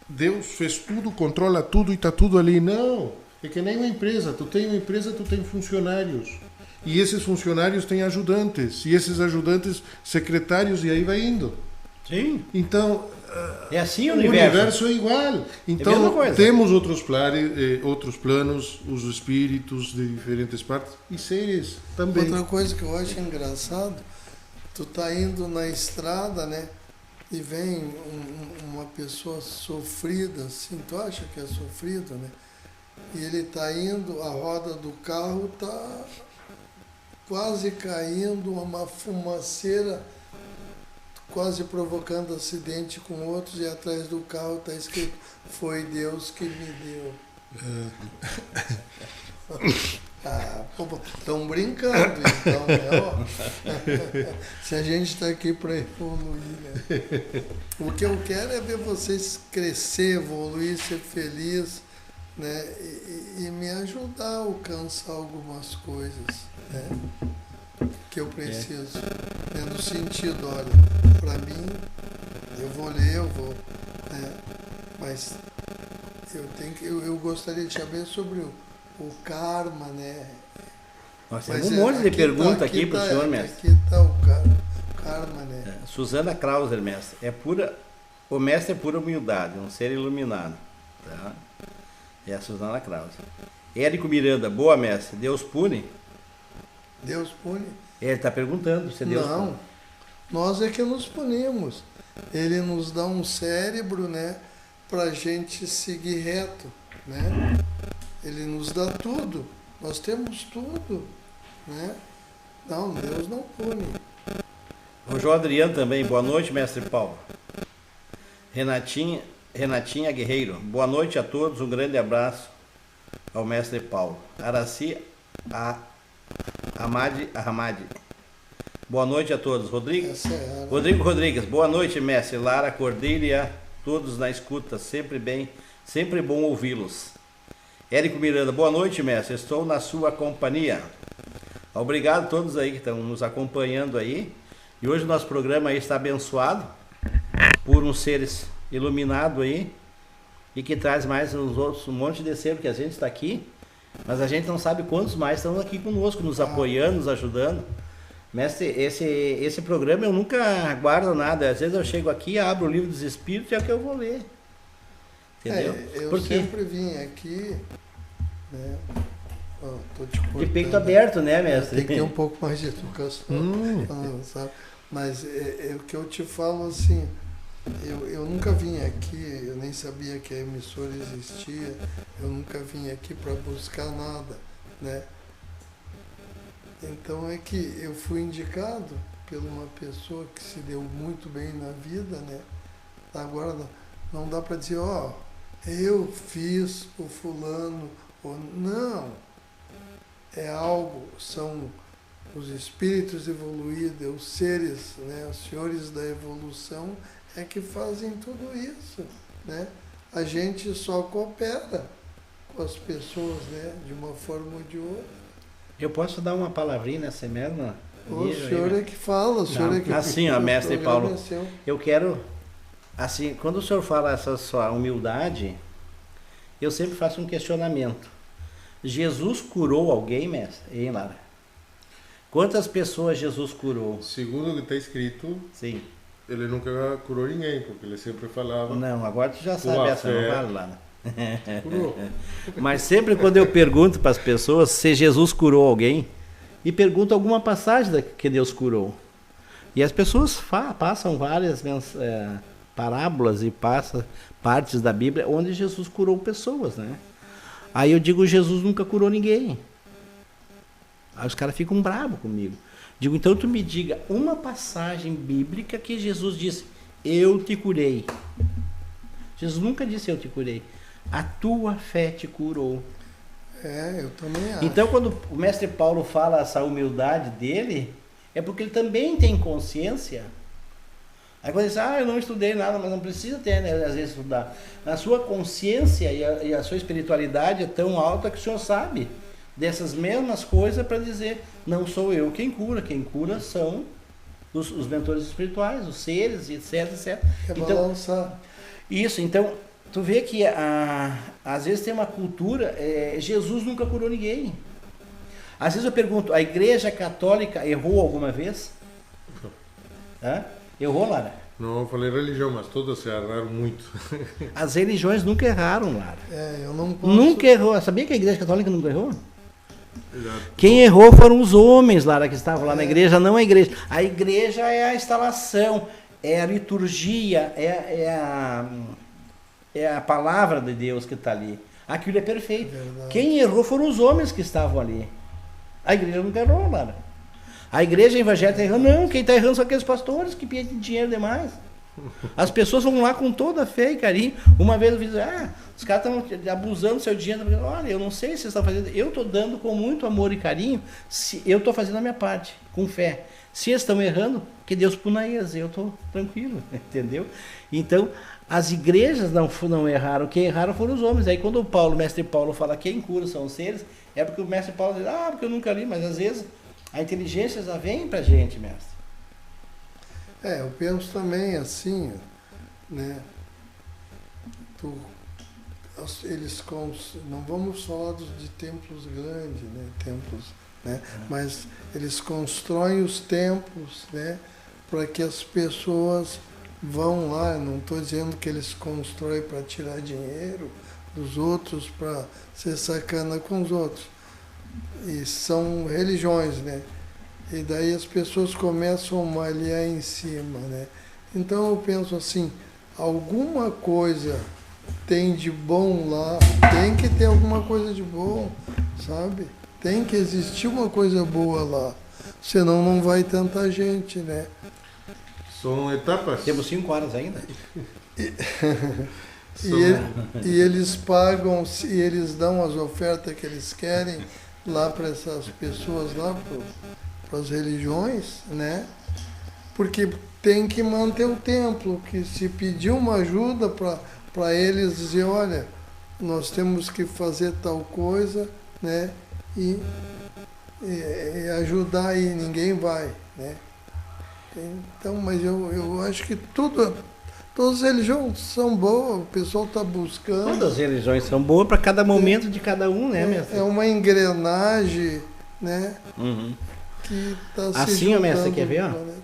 Deus fez tudo, controla tudo e está tudo ali. Não, é que nem uma empresa. Tu tem uma empresa, tu tem funcionários. E esses funcionários têm ajudantes. E esses ajudantes, secretários, e aí vai indo. Sim. Então, é assim o universo é igual. Então, temos outros planos, os espíritos de diferentes partes e seres também. Outra coisa que eu acho engraçado, tu tá indo na estrada, né? E vem uma pessoa sofrida, assim, tu acha que é sofrido, né? E ele está indo, a roda do carro está quase caindo, uma fumaceira, quase provocando acidente com outros, e atrás do carro está escrito, foi Deus que me deu. Estão brincando, então, né? Se a gente está aqui para evoluir, né? O que eu quero é ver vocês crescer, evoluir, ser feliz, né? E me ajudar a alcançar algumas coisas, né? Que eu preciso, né? No sentido, olha, para mim, eu vou ler, né? Mas eu gostaria de saber sobre o karma, né? Nós temos um monte de perguntas aqui para o senhor, mestre. Aqui está o karma, né? Suzana Krauser, mestre. O mestre é pura humildade, um ser iluminado. Tá? É a Suzana Krauser. Érico Miranda, boa, mestre. Deus pune? Deus pune? Ele está perguntando se Deus pune. Não, nós é que nos punimos. Ele nos dá um cérebro, né? Para a gente seguir reto, né? Ele nos dá tudo, nós temos tudo, né? Não, Deus não pune. O João Adriano também, boa noite, mestre Paulo. Renatinha Guerreiro, boa noite a todos, um grande abraço ao mestre Paulo. Araci Ahmadi, boa noite a todos. Rodrigo Rodrigues, boa noite, mestre. Lara Cordeiro e a todos na escuta, sempre bom ouvi-los. Érico Miranda, boa noite, mestre. Estou na sua companhia. Obrigado a todos aí que estão nos acompanhando aí. E hoje o nosso programa aí está abençoado por uns seres iluminado aí e que traz mais uns outros, um monte de ser, porque a gente está aqui, mas a gente não sabe quantos mais estão aqui conosco, nos apoiando, nos ajudando. Mestre, esse programa eu nunca guardo nada. Às vezes eu chego aqui, abro o livro dos Espíritos e é o que eu vou ler. Entendeu? Eu sempre vim aqui, né? Tô te cortando, de peito aberto, né, mestre? Tem que ter um pouco mais de educação, sabe? Mas é o que eu te falo assim, eu nunca vim aqui, eu nem sabia que a emissora existia, eu nunca vim aqui para buscar nada, né? Então é que eu fui indicado por uma pessoa que se deu muito bem na vida, né? Agora não dá para dizer, eu fiz o fulano, ou não. É algo, são os espíritos evoluídos, os seres, né? Os senhores da evolução é que fazem tudo isso, né? A gente só coopera com as pessoas, né? De uma forma ou de outra. Eu posso dar uma palavrinha nessa mesma? O senhor é que fala, o senhor é que... Assim, mestre Paulo, eu quero, assim, quando o senhor fala essa sua humildade, eu sempre faço um questionamento. Jesus curou alguém, mestre? Hein, Lara? Quantas pessoas Jesus curou? Segundo o que está escrito, sim, ele nunca curou ninguém, porque ele sempre falava... Não, agora tu já sabe essa, não vale, Lara. Curou. Mas sempre quando eu pergunto para as pessoas se Jesus curou alguém, e pergunto alguma passagem que Deus curou, e as pessoas passam várias parábolas e passam partes da Bíblia onde Jesus curou pessoas, né? Aí eu digo, Jesus nunca curou ninguém. Aí os caras ficam bravos comigo. Digo, então tu me diga uma passagem bíblica que Jesus disse, eu te curei. Jesus nunca disse eu te curei. A tua fé te curou. Eu também acho. Então, quando o mestre Paulo fala essa humildade dele, é porque ele também tem consciência. Aí quando ele diz, eu não estudei nada, mas não precisa ter, né, às vezes estudar. A sua consciência e a sua espiritualidade é tão alta que o senhor sabe dessas mesmas coisas para dizer, não sou eu quem cura são os mentores espirituais, os seres, etc, etc. Então, isso, então... Tu vê que às vezes tem uma cultura, Jesus nunca curou ninguém. Às vezes eu pergunto, a Igreja Católica errou alguma vez? Errou, Lara? Não, eu falei religião, mas todas se erraram muito. As religiões nunca erraram, Lara. Eu não posso... Nunca errou. Sabia que a Igreja Católica nunca errou? Exato. Quem errou foram os homens, Lara, que estavam lá na igreja, não a igreja. A igreja é a instalação, é a liturgia, é a palavra de Deus que está ali. Aquilo é perfeito. Quem errou foram os homens que estavam ali. A igreja nunca errou, Lara. A igreja evangélica está errando. Não, quem está errando são aqueles pastores que pedem dinheiro demais. As pessoas vão lá com toda a fé e carinho. Uma vez eu vi dizer, os caras estão abusando do seu dinheiro. Olha, eu não sei se vocês estão fazendo. Eu estou dando com muito amor e carinho. Eu estou fazendo a minha parte, com fé. Se eles estão errando, que Deus puna eles. Eu estou tranquilo, entendeu? Então, as igrejas não erraram, quem erraram foram os homens. Aí quando o mestre Paulo fala quem cura são os seres, é porque o mestre Paulo diz, porque eu nunca li, mas às vezes a inteligência já vem pra gente, mestre. Eu penso também assim, né? Não vamos falar de templos grandes, né? Templos, né? Mas eles constroem os templos, né? Para que as pessoas vão lá. Não estou dizendo que eles constroem para tirar dinheiro dos outros, para ser sacana com os outros. E são religiões, né? E daí as pessoas começam a malhar em cima, né? Então eu penso assim, alguma coisa tem de bom lá, tem que ter alguma coisa de bom, sabe? Tem que existir uma coisa boa lá, senão não vai tanta gente, né? São etapas. Temos 5 horas ainda. E eles pagam, e eles dão as ofertas que eles querem lá para essas pessoas, lá para as religiões, né? Porque tem que manter o templo, que se pedir uma ajuda para eles dizer, olha, nós temos que fazer tal coisa, né? E ajudar aí, ninguém vai, né? Então, mas eu acho que toda Todas as religiões são boas, o pessoal está buscando. Todas as religiões são boas para cada momento de cada um, né, mestre? É uma engrenagem, né? Uhum. Que está se Assim, ó, mestre, juntando quer ver, ó? no planeta.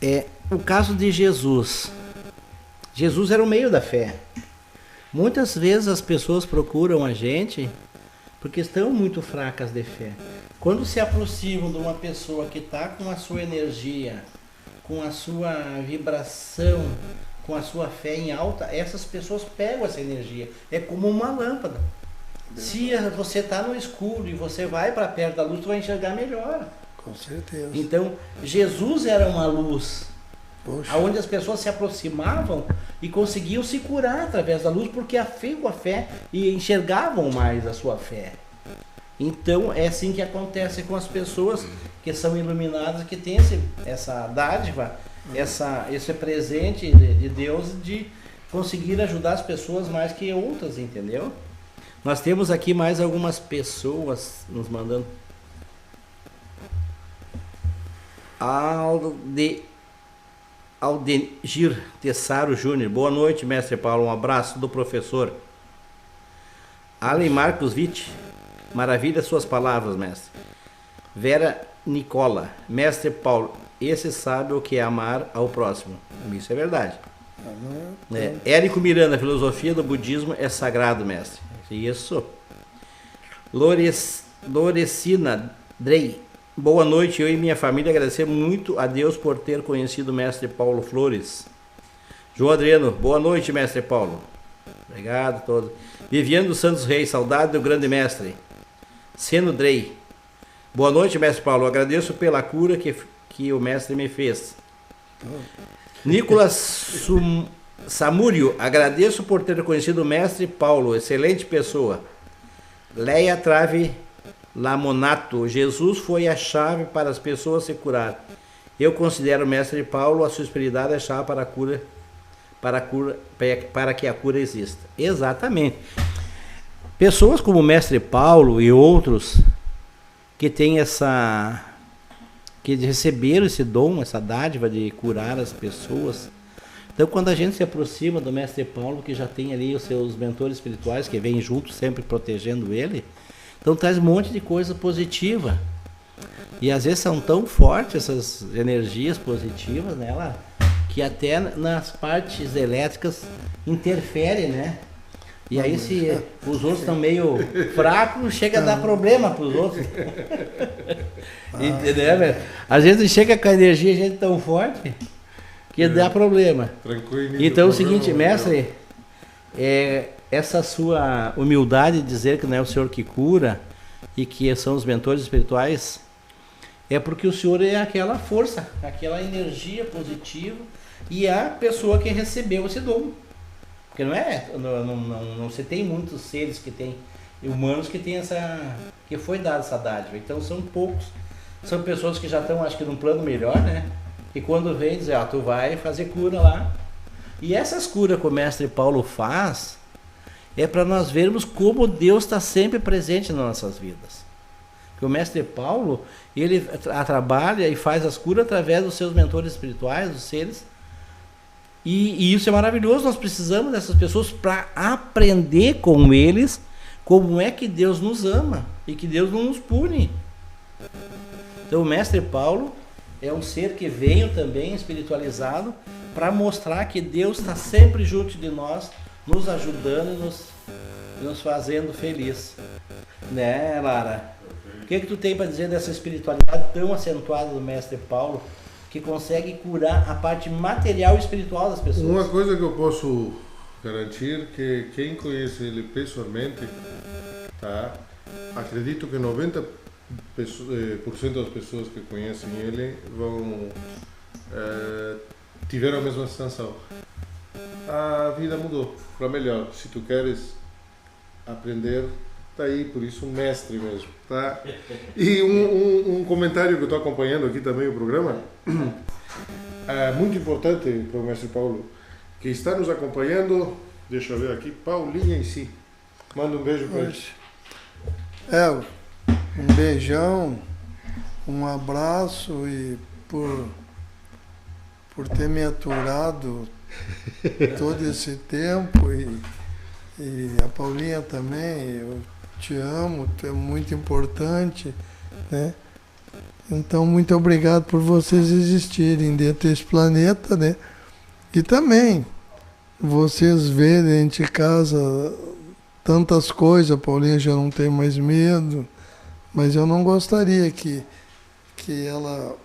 É o caso de Jesus. Jesus era o meio da fé. Muitas vezes as pessoas procuram a gente porque estão muito fracas de fé. Quando se aproximam de uma pessoa que está com a sua energia, com a sua vibração, com a sua fé em alta, essas pessoas pegam essa energia. É como uma lâmpada. Se você está no escuro e você vai para perto da luz, você vai enxergar melhor. Com certeza. Então, Jesus era uma luz, Poxa. onde as pessoas se aproximavam e conseguiam se curar através da luz, porque a fé e enxergavam mais a sua fé. Então, é assim que acontece com as pessoas que são iluminadas, que têm essa dádiva, esse presente de Deus de conseguir ajudar as pessoas mais que outras, entendeu? Nós temos aqui mais algumas pessoas nos mandando. Aldenir Tessaro Júnior. Boa noite, mestre Paulo. Um abraço do professor. Allen Marcos Witt. Maravilha suas palavras, mestre. Vera Nicola. Mestre Paulo, esse sabe o que é amar ao próximo. Isso é verdade. Érico Miranda. Filosofia do budismo é sagrado, mestre. Isso. Lorecina Drey. Boa noite, eu e minha família agradecemos muito a Deus por ter conhecido o mestre Paulo Flores. João Adriano, boa noite, mestre Paulo. Obrigado a todos. Viviane dos Santos Reis, saudade do grande mestre. Seno Drey, boa noite, mestre Paulo, agradeço pela cura que o mestre me fez. Nicolas Samúrio, agradeço por ter conhecido o mestre Paulo, excelente pessoa. Leia Trave Lamonato, Jesus foi a chave para as pessoas se curar. Eu considero o mestre Paulo a sua espiritualidade a chave para que a cura exista. Exatamente. Pessoas como o mestre Paulo e outros que têm que receberam esse dom, essa dádiva de curar as pessoas. Então, quando a gente se aproxima do mestre Paulo, que já tem ali os seus mentores espirituais que vêm junto sempre protegendo ele, então traz um monte de coisa positiva. E às vezes são tão fortes essas energias positivas nela, que até nas partes elétricas interfere, né? E aí se os outros estão meio fracos, chega a dar problema para os outros. Entendeu, velho? Às vezes chega com a energia a gente tão forte que dá problema. Então é o seguinte, mestre, essa sua humildade de dizer que não é o senhor que cura e que são os mentores espirituais, é porque o senhor é aquela força, aquela energia positiva e a pessoa que recebeu esse dom. Porque não se tem muitos seres que têm, humanos que têm que foi dada essa dádiva. Então são poucos, são pessoas que já estão, acho que num plano melhor, né? E quando vem dizer, tu vai fazer cura lá. E essas curas que o mestre Paulo faz, é para nós vermos como Deus está sempre presente nas nossas vidas. Porque o mestre Paulo, ele trabalha e faz as curas através dos seus mentores espirituais, dos seres. E isso é maravilhoso, nós precisamos dessas pessoas para aprender com eles como é que Deus nos ama e que Deus não nos pune. Então o mestre Paulo é um ser que veio também espiritualizado para mostrar que Deus está sempre junto de nós, nos ajudando e nos fazendo feliz. Né, Lara? O que tu tem para dizer dessa espiritualidade tão acentuada do mestre Paulo, que consegue curar a parte material e espiritual das pessoas? Uma coisa que eu posso garantir, que quem conhece ele pessoalmente, tá? Acredito que 90% das pessoas que conhecem ele tiveram a mesma sensação. A vida mudou para melhor. Se tu queres aprender, tá aí, por isso um mestre mesmo, tá? E um comentário que eu estou acompanhando aqui também o programa, é muito importante para o mestre Paulo, que está nos acompanhando. Deixa eu ver aqui, Paulinha em si. Manda um beijo para ele. Um beijão, um abraço e por ter me aturado todo esse tempo e a Paulinha também, eu te amo, tu é muito importante, né? Então, muito obrigado por vocês existirem dentro desse planeta, né? E também, vocês verem dentro de casa tantas coisas, a Paulinha já não tem mais medo, mas eu não gostaria que ela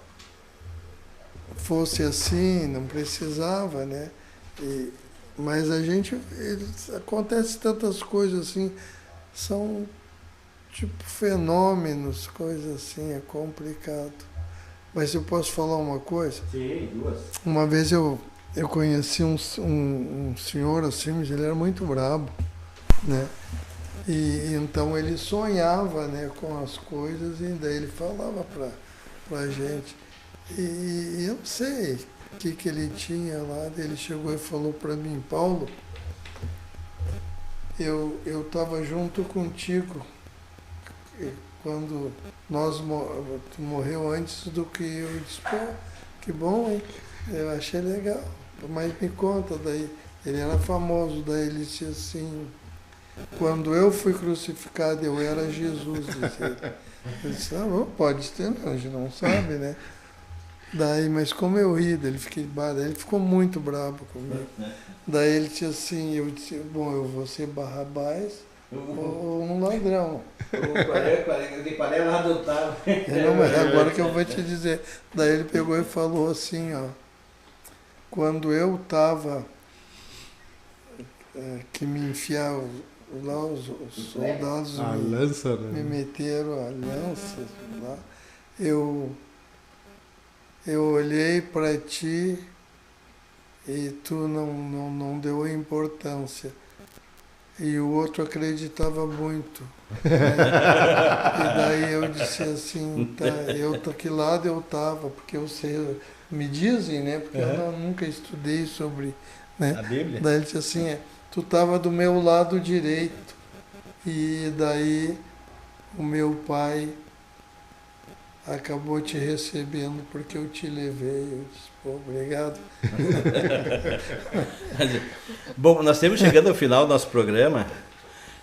fosse assim, não precisava, né? Mas a gente, acontece tantas coisas assim, são tipo fenômenos, coisas assim, é complicado. Mas eu posso falar uma coisa? Sim, duas. Uma vez eu conheci um senhor assim, mas ele era muito brabo, né? E então ele sonhava, né, com as coisas e daí ele falava pra gente. E eu não sei o que ele tinha lá, ele chegou e falou para mim, Paulo, eu estava junto contigo quando tu morreu antes do que eu. Disse, pô, que bom, hein? Eu achei legal, mas me conta daí. Ele era famoso, daí ele disse assim, quando eu fui crucificado, eu era Jesus, disse ele. Eu disse, não, pode ter, não, a gente não sabe, né? Daí, mas como eu ri, daí ele ficou muito bravo comigo. Daí ele disse assim, eu disse, bom, eu vou ser Barrabás ou um ladrão. Qual é lado eu tava? Não, mas agora que eu vou te dizer. Daí ele pegou e falou assim, ó, quando eu estava que me enfiaram lá, os soldados A lança, me né? meteram a lança lá, eu olhei para ti e tu não deu importância. E o outro acreditava muito. Né? E daí eu disse assim, tá, que lado eu estava, porque eu sei, me dizem, né? Porque eu nunca estudei sobre, né? A Bíblia? Daí ele disse assim, tu estava do meu lado direito. E daí o meu pai acabou te recebendo porque eu te levei. Eu disse, pô, obrigado. Bom, nós estamos chegando ao final do nosso programa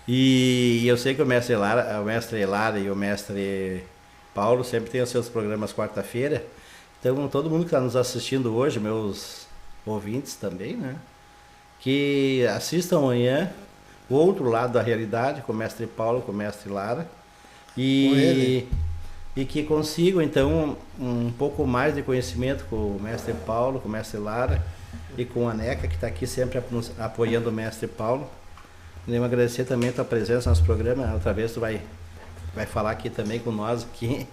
e eu sei que o mestre Elara e o mestre Paulo sempre têm os seus programas quarta-feira. Então, todo mundo que está nos assistindo hoje, meus ouvintes também, né? Que assistam amanhã o outro lado da realidade com o mestre Paulo, com o mestre Lara. E que consigam, então, um pouco mais de conhecimento com o mestre Paulo, com o mestre Lara e com a Neca, que está aqui sempre apoiando o mestre Paulo. Queremos agradecer também a tua presença no nosso programa. Outra vez tu vai falar aqui também com nós aqui.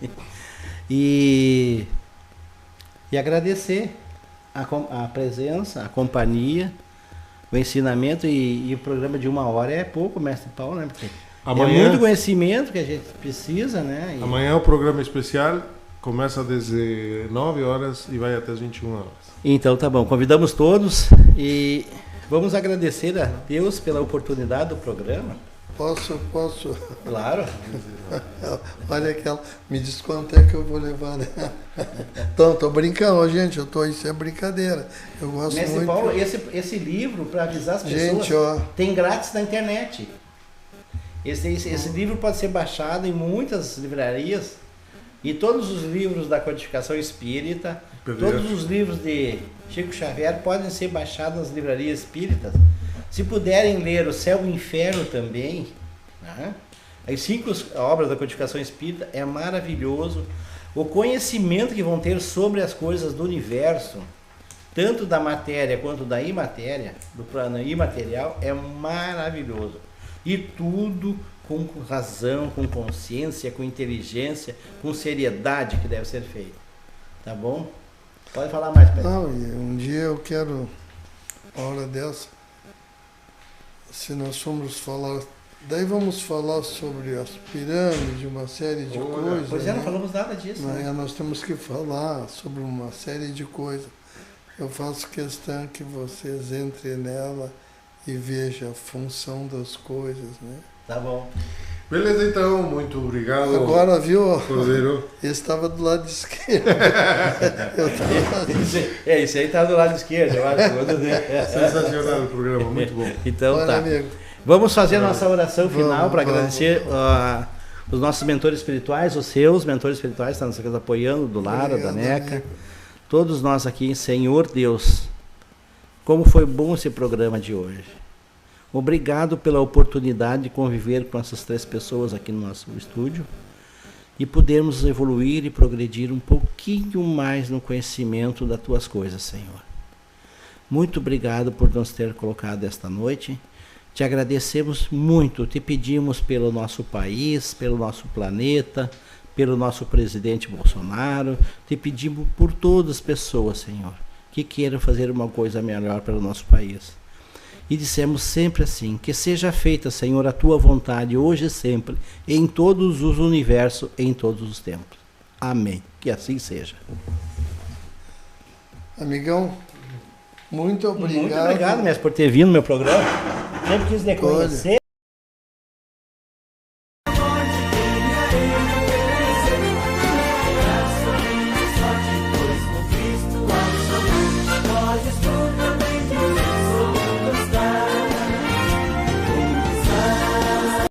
E agradecer a presença, a companhia, o ensinamento e o programa de 1 hora é pouco, mestre Paulo, né? Porque Amanhã, é muito conhecimento que a gente precisa, né? amanhã o programa especial começa às 19 horas e vai até as 21 horas. Então tá bom, convidamos todos e vamos agradecer a Deus pela oportunidade do programa. Posso? Claro. Olha aquela, me diz quanto é que eu vou levar, né? Então, tô brincando, gente, isso é brincadeira. Eu gosto Mestre muito. Paulo, esse livro, para avisar as pessoas, Gente, ó, tem grátis na internet. Esse livro pode ser baixado em muitas livrarias e todos os livros da codificação espírita, todos os livros de Chico Xavier podem ser baixados nas livrarias espíritas. Se puderem ler O Céu e o Inferno também, né? As 5 obras da codificação espírita é maravilhoso. O conhecimento que vão ter sobre as coisas do universo, tanto da matéria quanto da imatéria, do plano imaterial, é maravilhoso. E tudo com razão, com consciência, com inteligência, com seriedade que deve ser feito. Tá bom? Pode falar mais, Pedro. não, e um dia eu quero, uma hora dessa, se nós formos falar, daí vamos falar sobre as pirâmides, uma série de coisas. Pois é, não né? falamos nada disso. Né? Nós temos que falar sobre uma série de coisas. Eu faço questão que vocês entrem nela e vejam a função das coisas, né? Tá bom. Beleza, então. Muito obrigado. Agora, viu, Cordeiro. esse estava do lado esquerdo. Eu tava... Esse aí tá do lado esquerdo, eu acho. Sensacional o programa, muito bom. Então Olha, tá. amigo. Vamos fazer a nossa oração final para Vamos. agradecer os nossos mentores espirituais, os seus mentores espirituais, que estão nos apoiando, do Lara, Obrigado, da Neca. amigo. Todos nós aqui, Senhor Deus, como foi bom esse programa de hoje. Obrigado pela oportunidade de conviver com essas 3 pessoas aqui no nosso estúdio e podermos evoluir e progredir um pouquinho mais no conhecimento das tuas coisas, Senhor. Muito obrigado por nos ter colocado esta noite. Te agradecemos muito, te pedimos pelo nosso país, pelo nosso planeta, pelo nosso presidente Bolsonaro, te pedimos por todas as pessoas, Senhor, que queiram fazer uma coisa melhor para o nosso país. E dissemos sempre assim, que seja feita, Senhor, a tua vontade, hoje e sempre, em todos os universos, em todos os tempos. Amém. Que assim seja. Amigão, muito obrigado. Muito obrigado, mestre, por ter vindo no meu programa. Sempre quis lhe conhecer